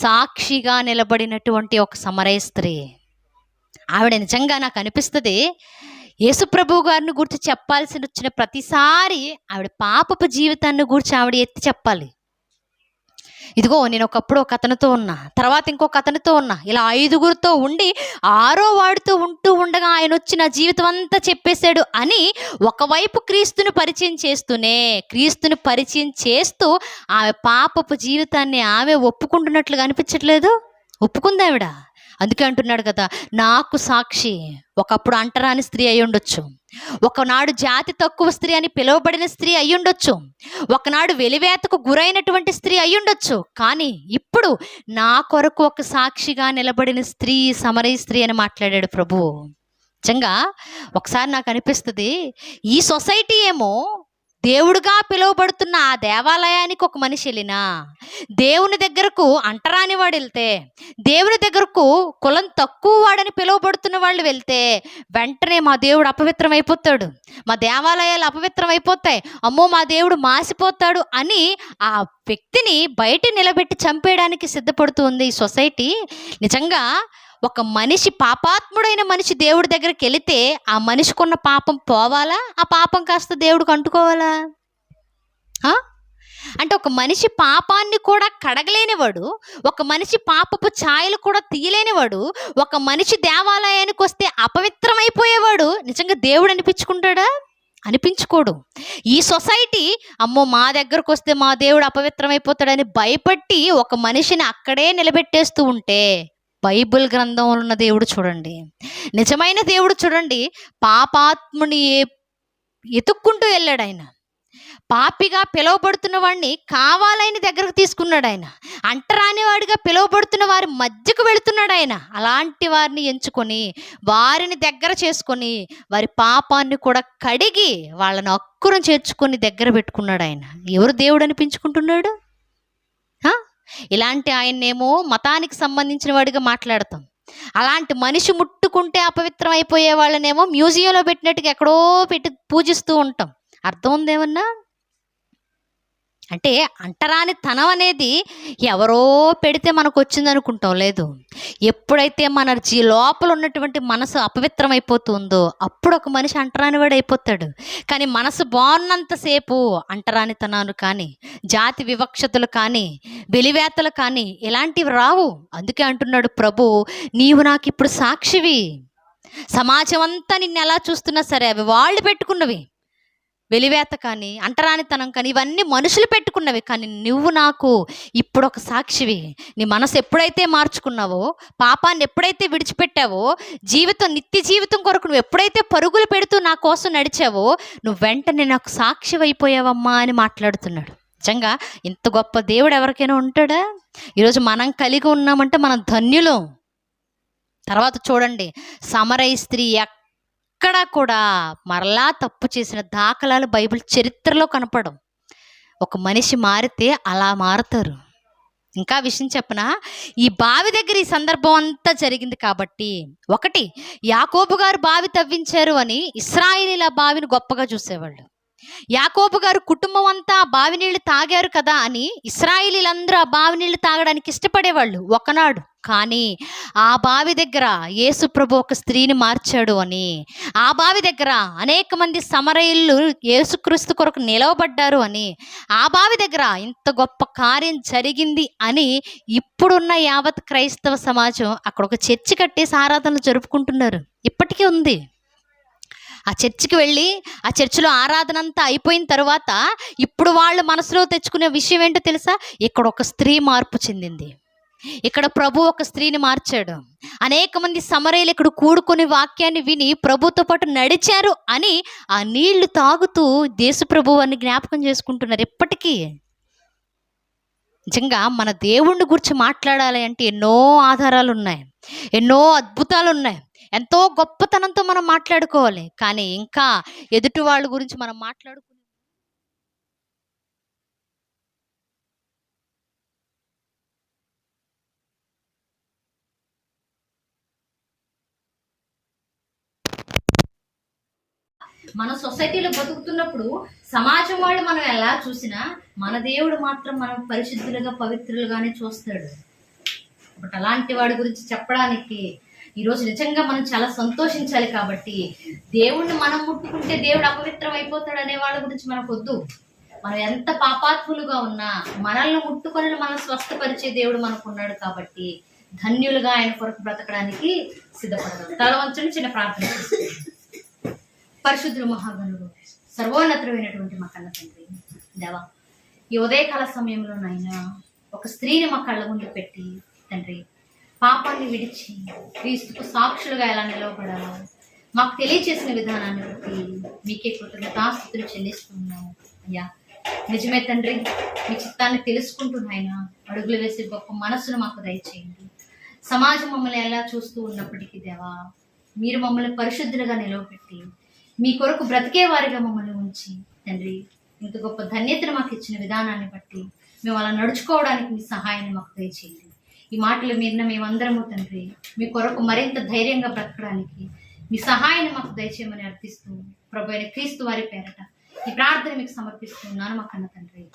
సాక్షిగా నిలబడినటువంటి ఒక సమరయ స్త్రీ. ఆవిడ నిజంగా నాకు అనిపిస్తుంది, యేసుప్రభు గారిని గురించి చెప్పాల్సి వచ్చిన ప్రతిసారి ఆవిడ పాపపు జీవితాన్ని గురించి ఆవిడ ఎత్తి చెప్పాలి. ఇదిగో నేను ఒకప్పుడు ఒక అతనితో ఉన్నా, తర్వాత ఇంకొక అతనితో ఉన్నా, ఇలా 5గురితో ఉండి 6వ వాడితో ఉంటూ ఉండగా ఆయన వచ్చి నా జీవితం అంతా చెప్పేశాడు అని ఒకవైపు క్రీస్తుని పరిచయం చేస్తూ ఆమె పాపపు జీవితాన్ని ఆమె ఒప్పుకుంటున్నట్లుగా అనిపించట్లేదు. ఒప్పుకుంది ఆవిడ. అందుకే అంటున్నాడు కదా, నాకు సాక్షి. ఒకప్పుడు అంటరాని స్త్రీ అయి ఉండొచ్చు, ఒకనాడు జాతి తక్కువ స్త్రీ అని పిలువబడిన స్త్రీ అయి ఉండొచ్చు, ఒకనాడు వెలివేతకు గురైనటువంటి స్త్రీ అయి ఉండొచ్చు, కానీ ఇప్పుడు నా కొరకు ఒక సాక్షిగా నిలబడిన స్త్రీ సమరయ స్త్రీ అని మాట్లాడాడు ప్రభువు. నిజంగా ఒకసారి నాకు అనిపిస్తుంది, ఈ సొసైటీ ఏమో దేవుడుగా పిలువబడుతున్న ఆ దేవాలయానికి ఒక మనిషి వెళ్ళినా, దేవుని దగ్గరకు అంటరాని వాడు వెళ్తే, దేవుని దగ్గరకు కులం తక్కువ వాడని పిలువబడుతున్న వాళ్ళు వెళ్తే వెంటనే మా దేవుడు అపవిత్రం అయిపోతాడు, మా దేవాలయాలు అపవిత్రం అయిపోతాయి, అమ్మో మా దేవుడు మాసిపోతాడు అని ఆ వ్యక్తిని బయట నిలబెట్టి చంపేయడానికి సిద్ధపడుతుంది ఈ సొసైటీ. నిజంగా ఒక మనిషి, పాపాత్ముడైన మనిషి దేవుడి దగ్గరికి వెళితే ఆ మనిషికున్న పాపం పోవాలా? ఆ పాపం కాస్త దేవుడికి అంటుకోవాలా? అంటే ఒక మనిషి పాపాన్ని కూడా కడగలేనివాడు, ఒక మనిషి పాపపు ఛాయలు కూడా తీయలేనివాడు, ఒక మనిషి దేవాలయానికి వస్తే అపవిత్రమైపోయేవాడు నిజంగా దేవుడు అనిపించుకుంటాడా? అనిపించుకోడు. ఈ సొసైటీ అమ్మో మా దగ్గరకు వస్తే మా దేవుడు అపవిత్రమైపోతాడని భయపట్టి ఒక మనిషిని అక్కడే నిలబెట్టేస్తూ ఉంటే, బైబిల్ గ్రంథంలో ఉన్న దేవుడు చూడండి, నిజమైన దేవుడు చూడండి, పాపాత్ముని ఎతుక్కుంటూ వెళ్ళాడు ఆయన. పాపిగా పిలువబడుతున్న వాడిని కావాలని దగ్గరకు తీసుకున్నాడు ఆయన. అంటరాని వాడిగా పిలువబడుతున్న వారి మధ్యకు వెళుతున్నాడు ఆయన. అలాంటి వారిని ఎంచుకొని వారిని దగ్గర చేసుకొని వారి పాపాన్ని కూడా కడిగి వాళ్ళని అక్కురం చేర్చుకొని దగ్గర పెట్టుకున్నాడు ఆయన. ఎవరు దేవుడు అనిపించుకుంటున్నాడు? ఇలాంటి ఆయన్నేమో మతానికి సంబంధించిన వాడిగా మాట్లాడతాం, అలాంటి మనిషి ముట్టుకుంటే అపవిత్రం అయిపోయే వాళ్ళనేమో మ్యూజియంలో పెట్టినట్టుగా ఎక్కడో పెట్టి పూజిస్తూ ఉంటాం. అర్థం ఉందేమన్నా? అంటే అంటరాని తనం అనేది ఎవరో పెడితే మనకు వచ్చింది అనుకుంటాం. లేదు, ఎప్పుడైతే మన లోపల ఉన్నటువంటి మనసు అపవిత్రమైపోతుందో అప్పుడు ఒక మనిషి అంటరానివాడు అయిపోతాడు. కానీ మనసు బాగున్నంతసేపు అంటరానితనాలు కానీ, జాతి వివక్షతలు కానీ, వెలివేతలు కానీ ఇలాంటివి రావు. అందుకే అంటున్నాడు ప్రభు, నీవు నాకు ఇప్పుడు సాక్షివి. సమాజం అంతా నిన్ను ఎలా చూస్తున్నా సరే అవి వాళ్ళు పెట్టుకున్నవి. వెలివేత కానీ, అంటరానితనం కానీ ఇవన్నీ మనుషులు పెట్టుకున్నవి. కానీ నువ్వు నాకు ఇప్పుడు ఒక సాక్షివి. నీ మనసు ఎప్పుడైతే మార్చుకున్నావో, పాపాన్ని ఎప్పుడైతే విడిచిపెట్టావో, నిత్య జీవితం కొరకు నువ్వు ఎప్పుడైతే పరుగులు పెడుతూ నా కోసం నడిచావో, నువ్వు వెంటనే నాకు సాక్షి అయిపోయావమ్మా అని మాట్లాడుతున్నాడు. నిజంగా ఇంత గొప్ప దేవుడు ఎవరికైనా ఉంటాడా? ఈరోజు మనం కలిగి ఉన్నామంటే మనం ధన్యులం. తర్వాత చూడండి, సమరయ స్త్రీ ఎక్కడా కూడా మరలా తప్పు చేసిన దాఖలాలు బైబిల్ చరిత్రలో కనపడం. ఒక మనిషి మారితే అలా మారుతారు. ఇంకా విషయం చెప్పనా, ఈ బావి దగ్గర ఈ సందర్భం అంతా జరిగింది కాబట్టి, ఒకటి, యాకోబు గారు బావి తవ్వించారు అని ఇశ్రాయేలీల బావిని గొప్పగా చూసేవాళ్ళు. యాకోబు గారు కుటుంబం అంతా బావి నీళ్లు తాగారు కదా అని ఇశ్రాయేలీలందరూ ఆ బావి నీళ్లు తాగడానికి ఇష్టపడేవాళ్ళు ఒకనాడు. కానీ ఆ బావి దగ్గర యేసు ప్రభు ఒక స్త్రీని మార్చాడు అని, ఆ బావి దగ్గర అనేక మంది సమరయులు యేసుక్రీస్తు కొరకు నిలవబడ్డారు అని, ఆ బావి దగ్గర ఇంత గొప్ప కార్యం జరిగింది అని ఇప్పుడున్న యావత్ క్రైస్తవ సమాజం అక్కడ ఒక చర్చి కట్టేసి ఆరాధనలు జరుపుకుంటున్నారు. ఇప్పటికీ ఉంది. ఆ చర్చికి వెళ్ళి ఆ చర్చిలో ఆరాధన అంతా అయిపోయిన తర్వాత ఇప్పుడు వాళ్ళు మనసులో తెచ్చుకునే విషయం ఏంటో తెలుసా? ఇక్కడ ఒక స్త్రీ మార్పు చెందింది, ఇక్కడ ప్రభు ఒక స్త్రీని మార్చాడు, అనేక మంది సమరయులు ఇక్కడ కూడుకొని వాక్యాన్ని విని ప్రభుతో పాటు నడిచారు అని ఆ నీళ్లు తాగుతూ దేశ ప్రభు అని జ్ఞాపకం చేసుకుంటున్నారు. ఎప్పటికీ నిజంగా మన దేవుణ్ణి గురించి మాట్లాడాలి అంటే ఎన్నో ఆధారాలు ఉన్నాయి, ఎన్నో అద్భుతాలు ఉన్నాయి, ఎంతో గొప్పతనంతో మనం మాట్లాడుకోవాలి. కానీ ఇంకా ఎదుటి వాళ్ళ గురించి మనం మాట్లాడుకునే మన సొసైటీలో బతుకుతున్నప్పుడు సమాజం వాళ్ళు మనం ఎలా చూసినా మన దేవుడు మాత్రం మనం పరిశుద్ధులుగా పవిత్రులుగానే చూస్తాడు. బట్ అలాంటి వాడి గురించి చెప్పడానికి ఈరోజు నిజంగా మనం చాలా సంతోషించాలి. కాబట్టి దేవుణ్ణి మనం ముట్టుకుంటే దేవుడు అపవిత్రం అయిపోతాడు అనే వాళ్ళ గురించి మనకు వద్దు. మనం ఎంత పాపాత్ములుగా ఉన్నా మనల్ని ముట్టుకొని మనం స్వస్థపరిచే దేవుడు మనకు ఉన్నాడు. కాబట్టి ధన్యులుగా ఆయన కొరకు బ్రతకడానికి సిద్ధపడదాం. తల వంచని చిన్న ప్రార్థన. పరిశుద్ధులు మహాగణుడు సర్వోన్నతమైనటువంటి మా కన్న తండ్రి దేవా, ఈ ఉదయకాల సమయంలోనైనా ఒక స్త్రీని మా కళ్ళ ముందు పెట్టి తండ్రి, పాపాన్ని విడిచి క్రీస్తుకు సాక్షులుగా ఎలా నిలవబడాలో మాకు తెలియచేసిన విధానాన్ని బట్టి మీకే కృతజ్ఞతాస్తుతులు చెల్లిస్తున్నాము అయ్యా. నిజమే తండ్రి, మీ చిత్తాన్ని తెలుసుకుంటున్నాయన అడుగులు వేసే గొప్ప మనసును మాకు దయచేయండి. సమాజం మమ్మల్ని ఎలా చూస్తూ ఉన్నప్పటికీ దేవా, మీరు మమ్మల్ని పరిశుద్ధులుగా నిలవబెట్టి మీ కొరకు బ్రతికే వారిగా మమ్మల్ని ఉంచి తండ్రి, ఇంత గొప్ప ధన్యతను మాకు ఇచ్చిన విధానాన్ని బట్టి మేము అలా నడుచుకోవడానికి మీ సహాయాన్ని మాకు దయచేయండి. ఈ మాటల మీద మేమందరము తండ్రి మీ కొరకు మరింత ధైర్యంగా బ్రతకడానికి మీ సహాయాన్ని మాకు దయచేయమని అర్థిస్తూ ప్రభు అయిన క్రీస్తు వారి పేరట ఈ ప్రార్థన మీకు సమర్పిస్తున్నాను మా కన్న తండ్రి.